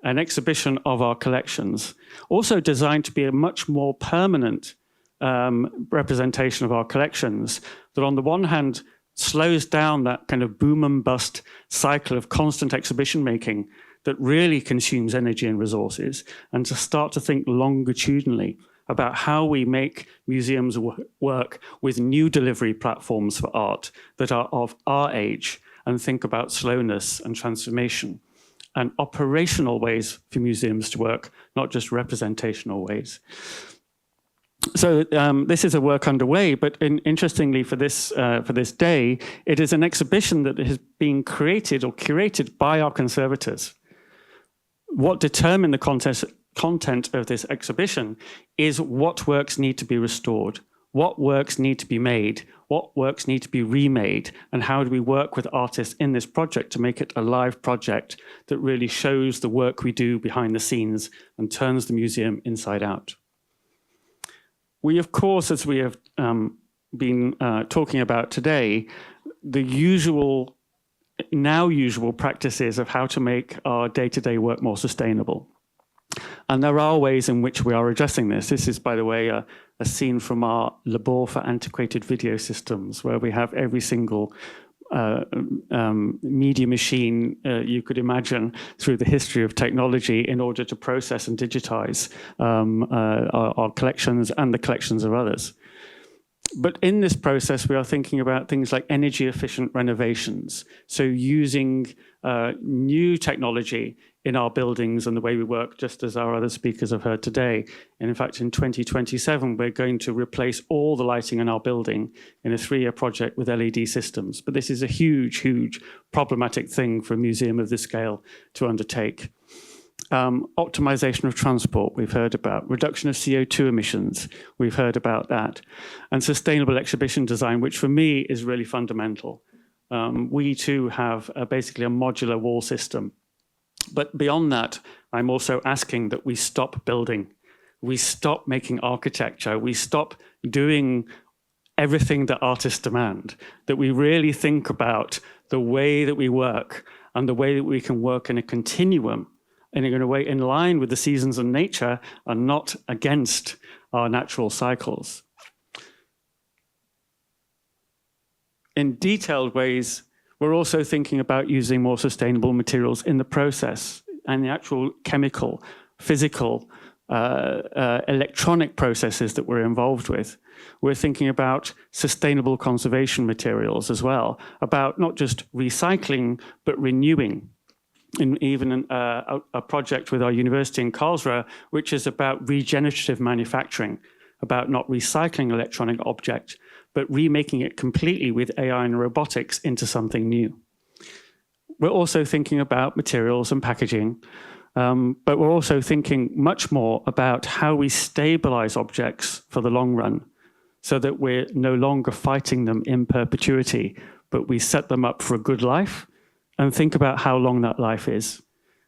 an exhibition of our collections, also designed to be a much more permanent representation of our collections, that on the one hand slows down that kind of boom and bust cycle of constant exhibition making that really consumes energy and resources, and to start to think longitudinally about how we make museums work with new delivery platforms for art that are of our age, and think about slowness and transformation and operational ways for museums to work, not just representational ways. So this is a work underway, but interestingly for this day, it is an exhibition that has been created or curated by our conservators. What determine the content of this exhibition is what works need to be restored, what works need to be made, what works need to be remade, and how do we work with artists in this project to make it a live project that really shows the work we do behind the scenes and turns the museum inside out. We, of course, as we have been talking about today, the now usual practices of how to make our day-to-day work more sustainable. And there are ways in which we are addressing this. This is, by the way, a scene from our Labor for Antiquated Video Systems, where we have every single media machine you could imagine through the history of technology in order to process and digitize our collections and the collections of others. But in this process, we are thinking about things like energy efficient renovations. So using new technology in our buildings and the way we work, just as our other speakers have heard today. And in fact, in 2027, we're going to replace all the lighting in our building in a 3-year project with LED systems. But this is a huge, huge problematic thing for a museum of this scale to undertake. Optimization of transport, we've heard about. Reduction of CO2 emissions, we've heard about that. And sustainable exhibition design, which for me is really fundamental. We too have basically a modular wall system. But beyond that, I'm also asking that we stop building. We stop making architecture. We stop doing everything that artists demand. That we really think about the way that we work and the way that we can work in a continuum, and in a way in line with the seasons and nature and not against our natural cycles. In detailed ways, we're also thinking about using more sustainable materials in the process and the actual chemical, physical, electronic processes that we're involved with. We're thinking about sustainable conservation materials as well, about not just recycling, but renewing. In even a project with our university in Karlsruhe, which is about regenerative manufacturing, about not recycling electronic objects, but remaking it completely with AI and robotics into something new. We're also thinking about materials and packaging, but we're also thinking much more about how we stabilize objects for the long run, so that we're no longer fighting them in perpetuity, but we set them up for a good life and think about how long that life is,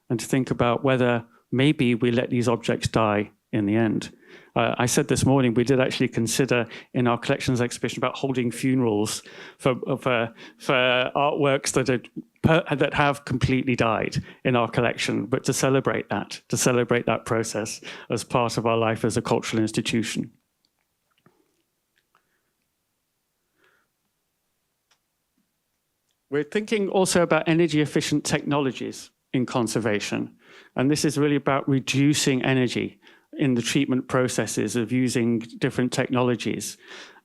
and to think about whether maybe we let these objects die in the end. I said this morning, we did actually consider in our collections exhibition about holding funerals for artworks that have completely died in our collection, but to celebrate that process as part of our life as a cultural institution. We're thinking also about energy efficient technologies in conservation. And this is really about reducing energy in the treatment processes of using different technologies.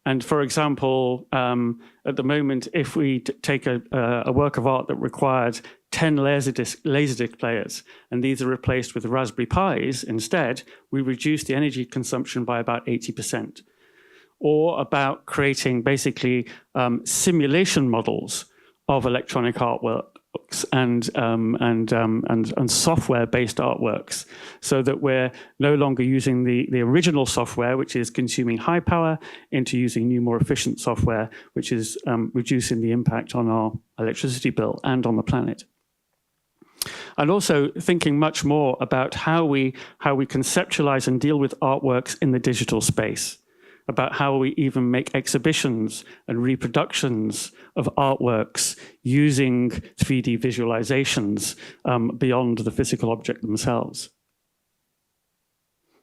And for example, at the moment, if we take a work of art that required 10 Laserdisc players, and these are replaced with Raspberry Pis instead, we reduce the energy consumption by about 80%. Or about creating basically simulation models of electronic artworks and software-based artworks, so that we're no longer using the original software, which is consuming high power, into using new, more efficient software, which is reducing the impact on our electricity bill and on the planet. And also thinking much more about how we conceptualize and deal with artworks in the digital space, about how we even make exhibitions and reproductions of artworks using 3D visualizations beyond the physical object themselves.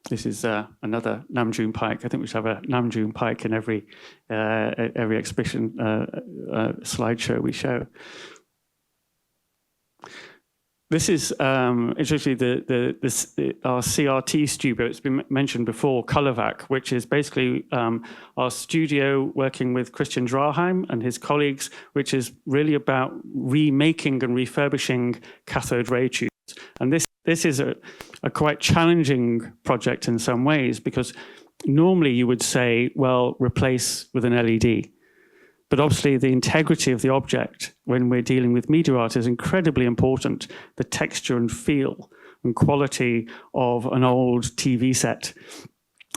This is another Namjoon Pike. I think we should have a Namjoon Pike in every exhibition slideshow we show. This is actually our CRT studio. It's been mentioned before, Colorvac, which is basically our studio working with Christian Draheim and his colleagues, which is really about remaking and refurbishing cathode ray tubes. And this is a quite challenging project in some ways, because normally you would say, well, replace with an LED. But obviously the integrity of the object when we're dealing with media art is incredibly important. The texture and feel and quality of an old TV set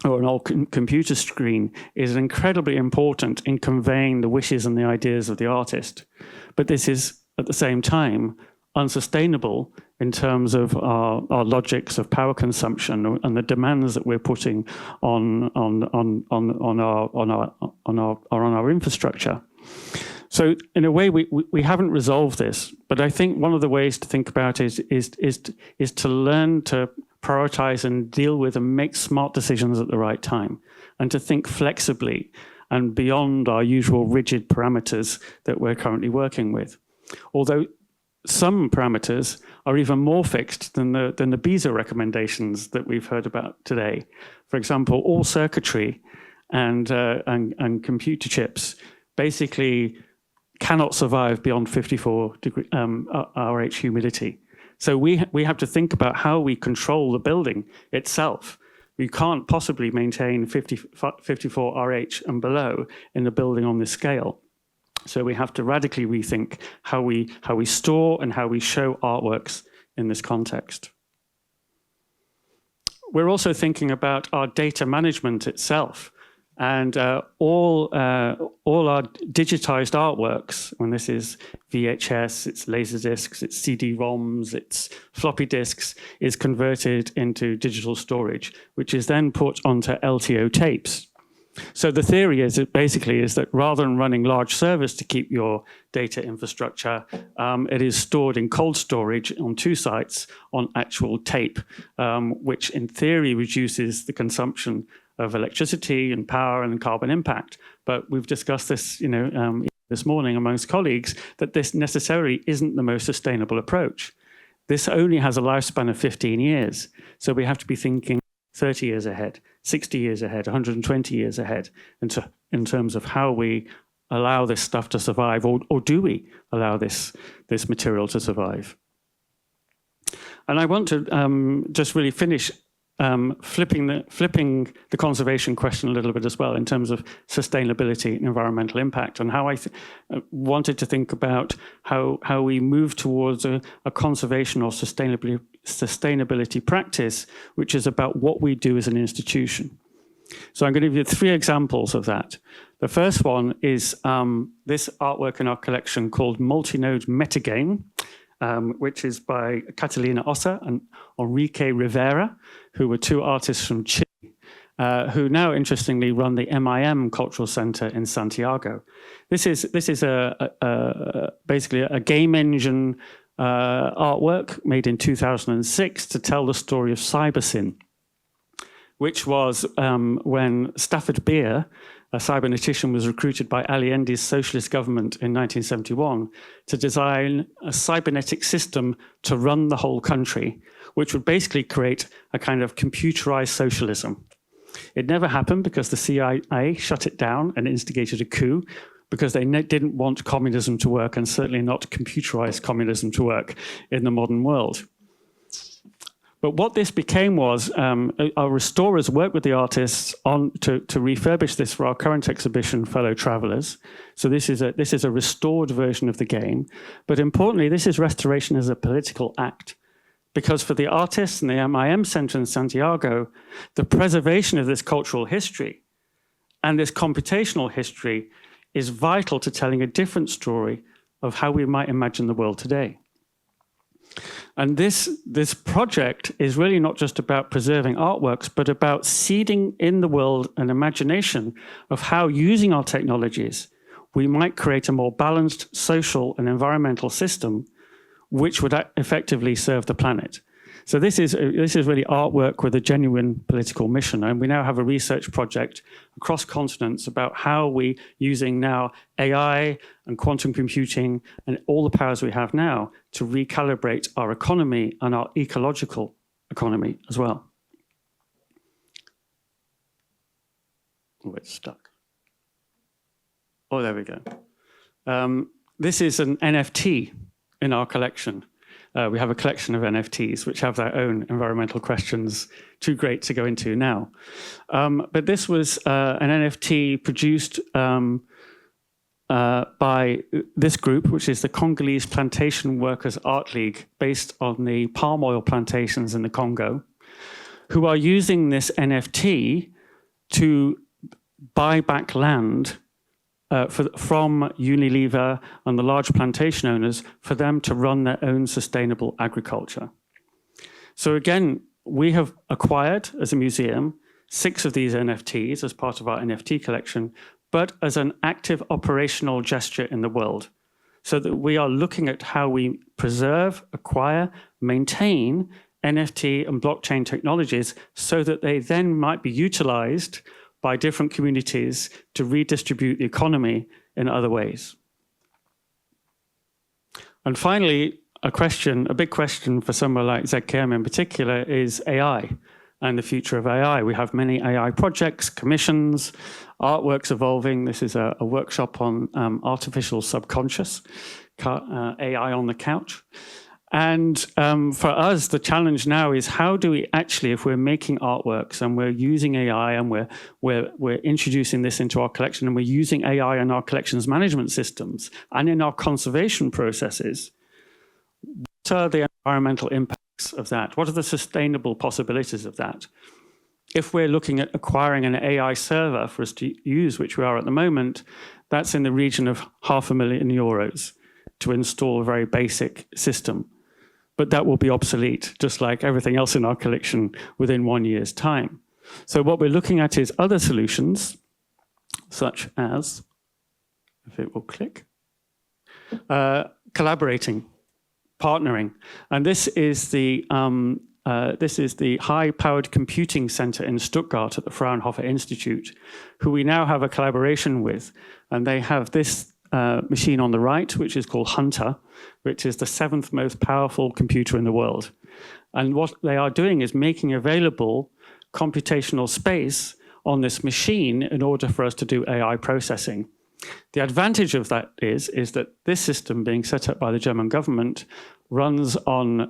or an old computer screen is incredibly important in conveying the wishes and the ideas of the artist. But this is, at the same time, unsustainable in terms of our logics of power consumption and the demands that we're putting on our infrastructure. So in a way, we haven't resolved this, but I think one of the ways to think about it is to learn to prioritize and deal with and make smart decisions at the right time, and to think flexibly and beyond our usual rigid parameters that we're currently working with. Although some parameters are even more fixed than the BESA recommendations that we've heard about today. For example, all circuitry and computer chips basically cannot survive beyond 54 degree RH humidity. So we have to think about how we control the building itself. We can't possibly maintain 54 RH and below in a building on this scale. So we have to radically rethink how we store and how we show artworks in this context. We're also thinking about our data management itself, and all our digitized artworks, and this is VHS, it's Laserdiscs, it's CD-ROMs, it's floppy disks, is converted into digital storage, which is then put onto LTO tapes. So the theory is that rather than running large servers to keep your data infrastructure, it is stored in cold storage on 2 sites on actual tape, which in theory reduces the consumption of electricity and power and carbon impact. But we've discussed this, this morning amongst colleagues, that this necessarily isn't the most sustainable approach. This only has a lifespan of 15 years. So we have to be thinking 30 years ahead, 60 years ahead, 120 years ahead, in terms of how we allow this stuff to survive, or do we allow this material to survive? And I want to just really finish flipping the conservation question a little bit as well, in terms of sustainability and environmental impact, and how I wanted to think about how we move towards a conservation or sustainability practice, which is about what we do as an institution. So I'm going to give you 3 examples of that. The first one is this artwork in our collection called Multinode Metagame, which is by Catalina Ossa and Enrique Rivera, who were 2 artists from Chile, who now interestingly run the MIM Cultural Center in Santiago. This is basically a game engine artwork made in 2006 to tell the story of Cybersyn, which was when Stafford Beer, a cybernetician, was recruited by Allende's socialist government in 1971 to design a cybernetic system to run the whole country, which would basically create a kind of computerized socialism. It never happened because the CIA shut it down and instigated a coup, because they didn't want communism to work, and certainly not computerized communism to work in the modern world. But what this became was our restorers worked with the artists to refurbish this for our current exhibition, Fellow Travelers. So this is a restored version of the game. But importantly, this is restoration as a political act, because for the artists and the MIM Center in Santiago, the preservation of this cultural history and this computational history is vital to telling a different story of how we might imagine the world today. And this project is really not just about preserving artworks, but about seeding in the world an imagination of how, using our technologies, we might create a more balanced social and environmental system which would effectively serve the planet. So this is really artwork with a genuine political mission. And we now have a research project across continents about how we, using now AI and quantum computing and all the powers we have now, to recalibrate our economy and our ecological economy as well. Oh, it's stuck. Oh, there we go. This is an NFT in our collection. We have a collection of NFTs which have their own environmental questions, too great to go into now. But this was an NFT produced by this group, which is the Congolese Plantation Workers Art League, based on the palm oil plantations in the Congo, who are using this NFT to buy back land from Unilever and the large plantation owners for them to run their own sustainable agriculture. So again, we have acquired, as a museum, 6 of these NFTs as part of our NFT collection, but as an active operational gesture in the world, so that we are looking at how we preserve, acquire, maintain NFT and blockchain technologies so that they then might be utilized by different communities to redistribute the economy in other ways. And finally, a big question for somewhere like ZKM in particular is AI and the future of AI. We have many AI projects, commissions, artworks evolving. This is a workshop on artificial subconscious, AI on the couch. And for us, the challenge now is how do we actually, if we're making artworks and we're using AI and we're introducing this into our collection and we're using AI in our collections management systems and in our conservation processes, what are the environmental impacts of that? What are the sustainable possibilities of that? If we're looking at acquiring an AI server for us to use, which we are at the moment, that's in the region of €500,000 to install a very basic system. But that will be obsolete, just like everything else in our collection, within 1 year's time. So what we're looking at is other solutions, such as, if it will click, collaborating, partnering. And this is the High-Powered Computing Center in Stuttgart at the Fraunhofer Institute, who we now have a collaboration with. And they have this machine on the right, which is called Hunter, which is the 7th most powerful computer in the world. And what they are doing is making available computational space on this machine in order for us to do AI processing. The advantage of that is that this system being set up by the German government runs on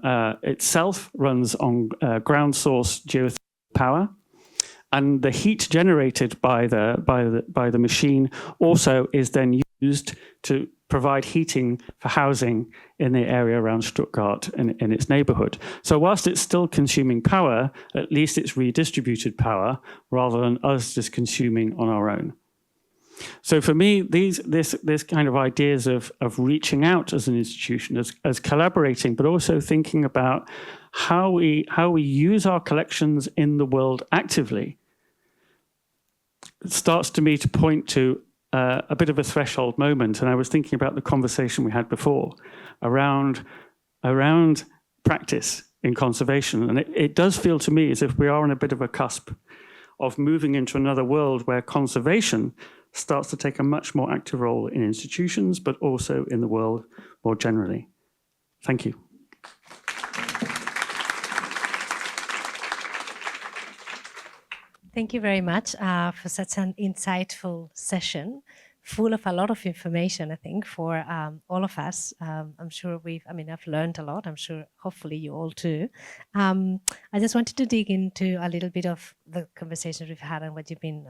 ground source geothermal power. And the heat generated by the machine also is then used to provide heating for housing in the area around Stuttgart in its neighborhood. So whilst it's still consuming power, at least it's redistributed power rather than us just consuming on our own. So for me, this kind of ideas of reaching out as an institution, as collaborating, but also thinking about how we use our collections in the world actively, it starts to me to point to a bit of a threshold moment. And I was thinking about the conversation we had before around practice in conservation. And it does feel to me as if we are on a bit of a cusp of moving into another world where conservation starts to take a much more active role in institutions, but also in the world more generally. Thank you. Thank you very much for such an insightful session, full of a lot of information, I think, for all of us. I'm sure I've learned a lot. I'm sure, hopefully, you all too. I just wanted to dig into a little bit of the conversations we've had and what you've been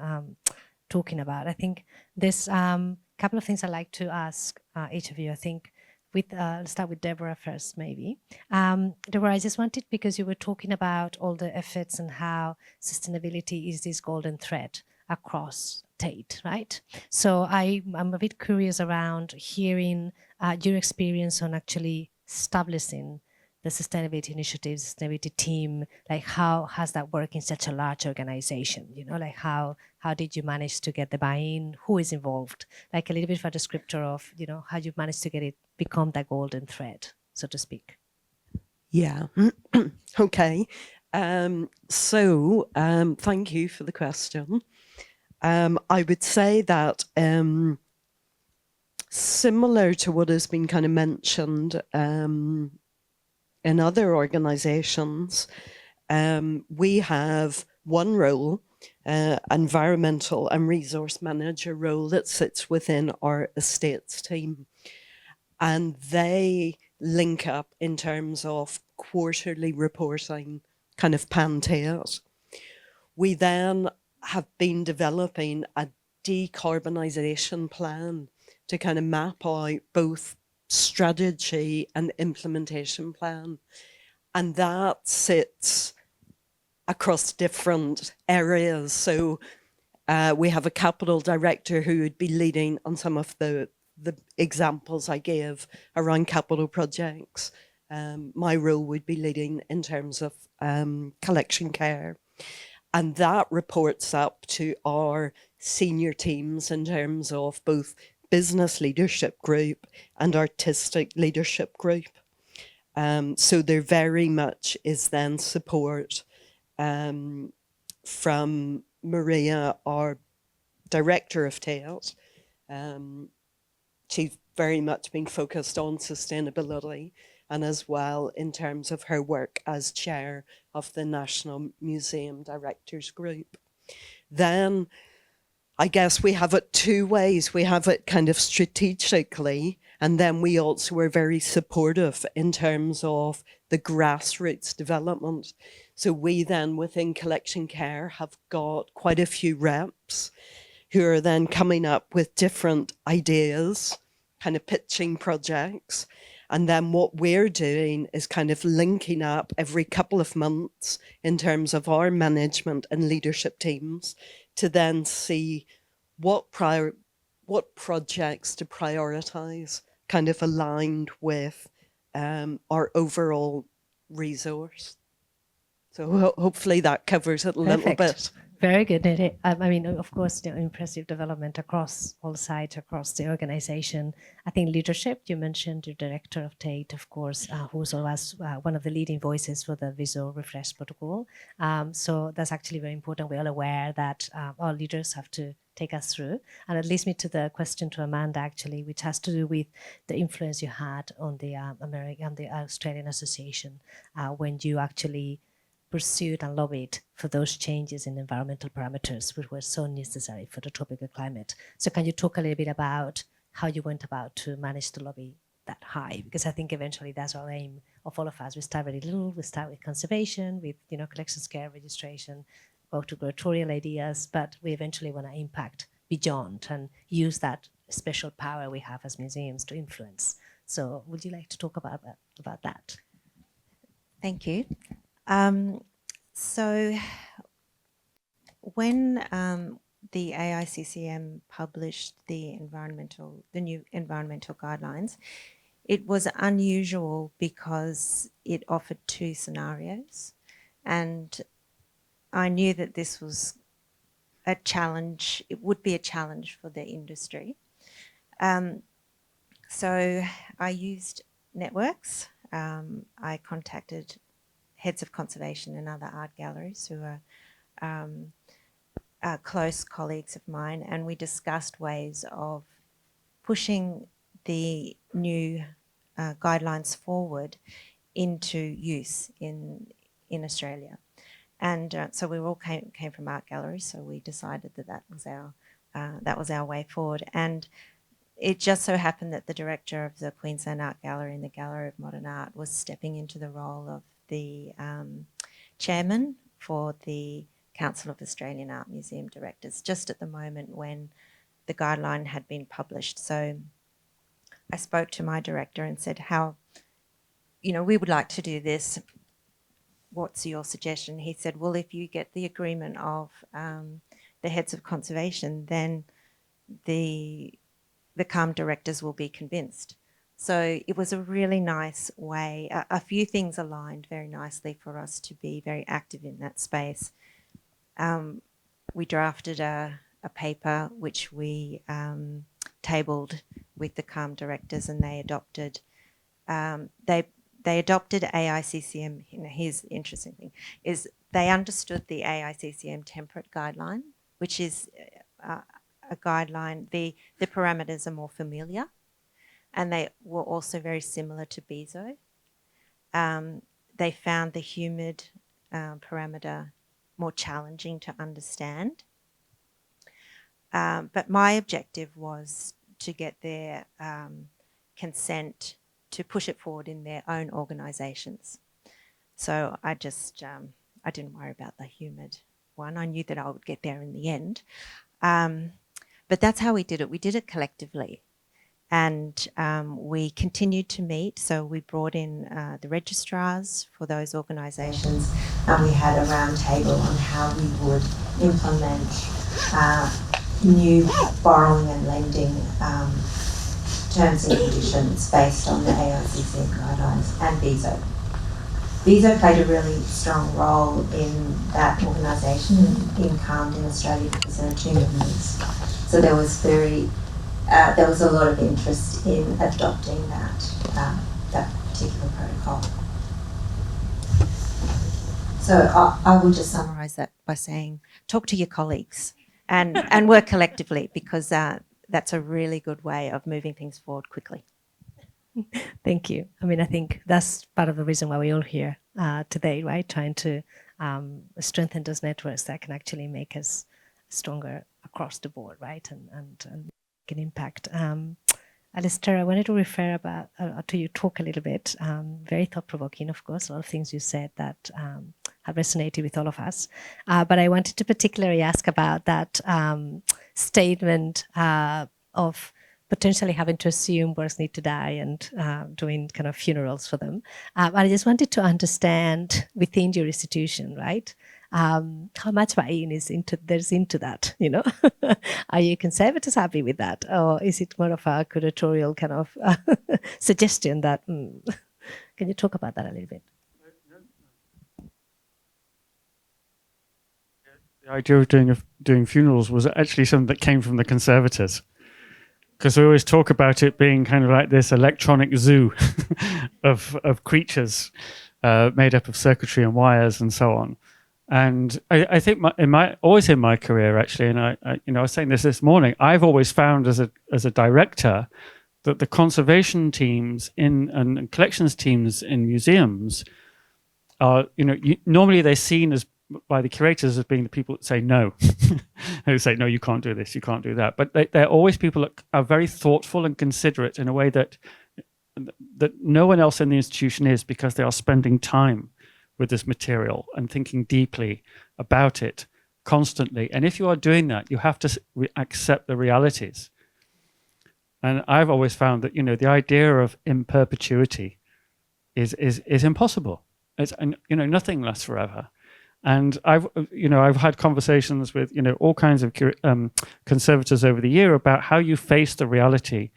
talking about. I think there's a couple of things I'd like to ask each of you. I think let's start with Deborah first, maybe. Deborah, I just wanted, because you were talking about all the efforts and how sustainability is this golden thread across Tate, right? So I'm a bit curious around hearing your experience on actually establishing the sustainability initiatives, sustainability team, like how has that worked in such a large organization? You know, like how did you manage to get the buy-in? Who is involved? Like a little bit of a descriptor of, you know, how you've managed to get it become that golden thread, so to speak. Yeah. Okay. So thank you for the question. I would say that similar to what has been kind of mentioned in other organizations, we have one role, environmental and resource manager role, that sits within our estates team. And they link up in terms of quarterly reporting, kind of pan-Tate. We then have been developing a decarbonisation plan to kind of map out both strategy and implementation plan. And that sits across different areas. So We have a capital director who would be leading on some of the examples I gave around capital projects. My role would be leading in terms of collection care. And that reports up to our senior teams in terms of both business leadership group and artistic leadership group. So there very much is then support from Maria, our director of TALES. She's very much been focused on sustainability, and as well in terms of her work as chair of the National Museum Directors Group. Then I guess we have it two ways. We have it kind of strategically, and then we also are very supportive in terms of the grassroots development. So we then within collection care have got quite a few reps who are then coming up with different ideas, kind of pitching projects. And then what we're doing is kind of linking up every couple of months in terms of our management and leadership teams to then see what projects to prioritize, kind of aligned with our overall resource. So hopefully that covers it a little bit. Very good. I mean, of course, impressive development across all sides, across the organization. I think leadership, you mentioned your director of TATE, of course, who's always one of the leading voices for the Visual Refresh Protocol. So that's actually very important. We're all aware that our leaders have to take us through. And it leads me to the question to Amanda, actually, which has to do with the influence you had on the Australian Association when you actually pursued and lobbied for those changes in environmental parameters which were so necessary for the tropical climate. So can you talk a little bit about how you went about to manage to lobby that high? Because I think eventually that's our aim of all of us. We start very little, we start with conservation, with collections care, registration, go to curatorial ideas, but we eventually want to impact beyond and use that special power we have as museums to influence. So would you like to talk about that? Thank you. So when the AICCM published the new environmental guidelines, it was unusual because it offered two scenarios, and I knew that this was a challenge. It would be a challenge for the industry. So I used networks. I contacted heads of conservation and other art galleries who are close colleagues of mine, and we discussed ways of pushing the new guidelines forward into use in Australia. And so we all came from art galleries, so we decided that was our way forward. And it just so happened that the director of the Queensland Art Gallery and the Gallery of Modern Art was stepping into the role of the chairman for the Council of Australian Art Museum Directors, just at the moment when the guideline had been published. So I spoke to my director and said, we would like to do this. What's your suggestion? He said, well, if you get the agreement of the heads of conservation, then the CALM directors will be convinced. So it was a really nice way. A few things aligned very nicely for us to be very active in that space. We drafted a paper which we tabled with the CALM directors, and they adopted. They adopted AICCM. Here's the interesting thing: is they understood the AICCM temperate guideline, which is a guideline. The parameters are more familiar, and they were also very similar to BESO. They found the humid parameter more challenging to understand. But my objective was to get their consent to push it forward in their own organisations. So I just, I didn't worry about the humid one. I knew that I would get there in the end. But that's how we did it. We did it collectively. And we continued to meet. So we brought in the registrars for those organisations, and we had a round table on how we would implement new borrowing and lending terms and conditions based on the AICC guidelines and VISO. VISO played a really strong role in that organisation in CALM in Australia because there are 2 members. So there was a lot of interest in adopting that particular protocol. So I will just summarise that by saying, talk to your colleagues and work collectively, because that's a really good way of moving things forward quickly. Thank you. I mean, I think that's part of the reason why we're all here today, right? Trying to strengthen those networks that can actually make us stronger across the board, right? And make an impact. Alistair, I wanted to refer to you talk a little bit, very thought-provoking, of course, a lot of things you said that have resonated with all of us. But I wanted to particularly ask about that statement of potentially having to assume works need to die and doing kind of funerals for them. I just wanted to understand within your institution, right? How much buy-in there's into that, you know? Are you conservators happy with that? Or is it more of a curatorial kind of suggestion that, can you talk about that a little bit? The idea of doing funerals was actually something that came from the conservators. Because we always talk about it being kind of like this electronic zoo of creatures made up of circuitry and wires and so on. And I think always in my career actually, and I was saying this morning, I've always found as a director that the conservation teams and collections teams in museums are, normally they're seen as by the curators as being the people that say no, who say, no, you can't do this, you can't do that. But they're always people that are very thoughtful and considerate in a way that no one else in the institution is, because they are spending time with this material and thinking deeply about it constantly. And if you are doing that, you have to accept the realities. And I've always found that, the idea of in perpetuity is impossible. It's, nothing lasts forever. And I've had conversations with, all kinds of conservators over the year about how you face the reality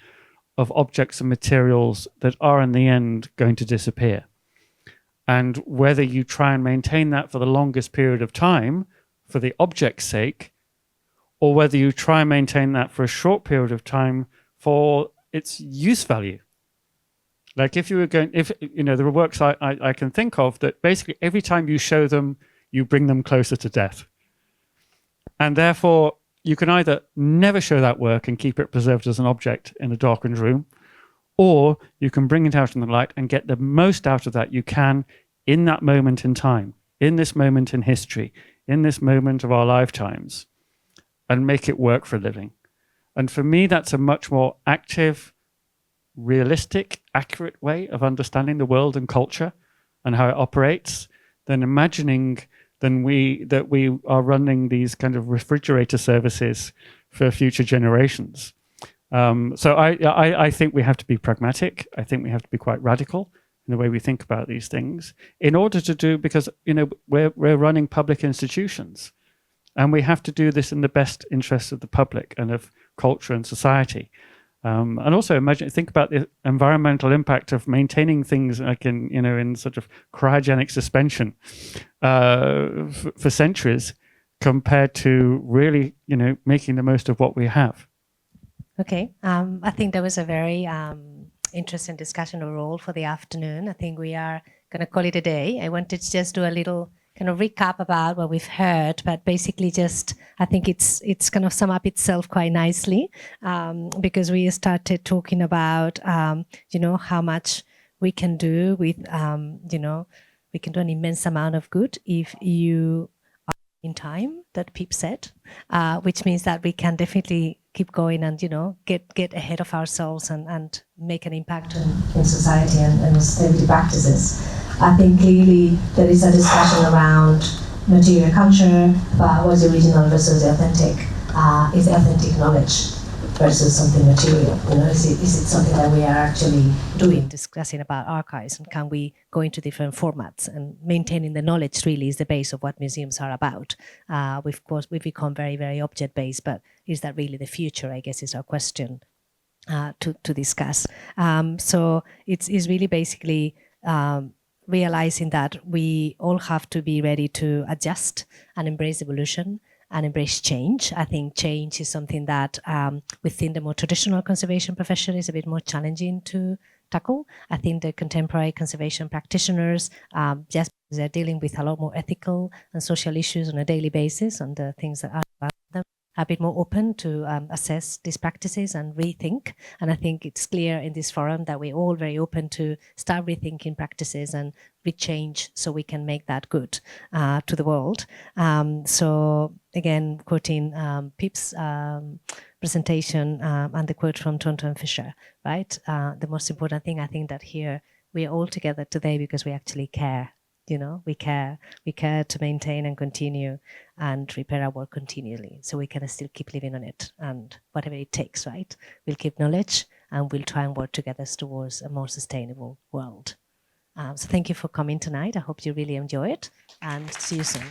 of objects and materials that are in the end going to disappear. And whether you try and maintain that for the longest period of time for the object's sake, or whether you try and maintain that for a short period of time for its use value. Like if you were there are works I can think of that basically every time you show them, you bring them closer to death. And therefore, you can either never show that work and keep it preserved as an object in a darkened room, or you can bring it out in the light and get the most out of that you can in that moment in time, in this moment in history, in this moment of our lifetimes, and make it work for a living. And for me, that's a much more active, realistic, accurate way of understanding the world and culture and how it operates than imagining that we are running these kind of refrigerator services for future generations. So I think we have to be pragmatic. I think we have to be quite radical in the way we think about these things in order to do, because we're running public institutions, and we have to do this in the best interests of the public and of culture and society. And also think about the environmental impact of maintaining things like in sort of cryogenic suspension for centuries compared to really, making the most of what we have. Okay, I think that was a very interesting discussion overall for the afternoon. I think we are going to call it a day. I wanted to just do a little kind of recap about what we've heard, but basically I think it's kind of sum up itself quite nicely, because we started talking about, how much we can do with, we can do an immense amount of good if you are in time, that Pip said, which means that we can definitely keep going and, get ahead of ourselves and make an impact in society and sustainability practices. I think clearly there is a discussion around material culture, but what's the original versus the authentic, is the authentic knowledge. versus something material? Is it something that we are actually doing? Discussing about archives, and can we go into different formats, and maintaining the knowledge really is the base of what museums are about. Of course, we've become very, very object-based, but is that really the future, I guess, is our question to discuss. So it's really basically realizing that we all have to be ready to adjust and embrace evolution and embrace change. I think change is something that within the more traditional conservation profession is a bit more challenging to tackle. I think the contemporary conservation practitioners, just because they're dealing with a lot more ethical and social issues on a daily basis, and the things that are about them, a bit more open to assess these practices and rethink. And I think it's clear in this forum that we're all very open to start rethinking practices and rechange so we can make that good to the world. So again, quoting Pip's presentation and the quote from Tonto and Fisher, right? The most important thing, I think, that here we are all together today because we actually care. We care to maintain and continue and repair our work continually, so we can still keep living on it, and whatever it takes, right? We'll keep knowledge and we'll try and work together towards a more sustainable world. So thank you for coming tonight. I hope you really enjoy it, and see you soon.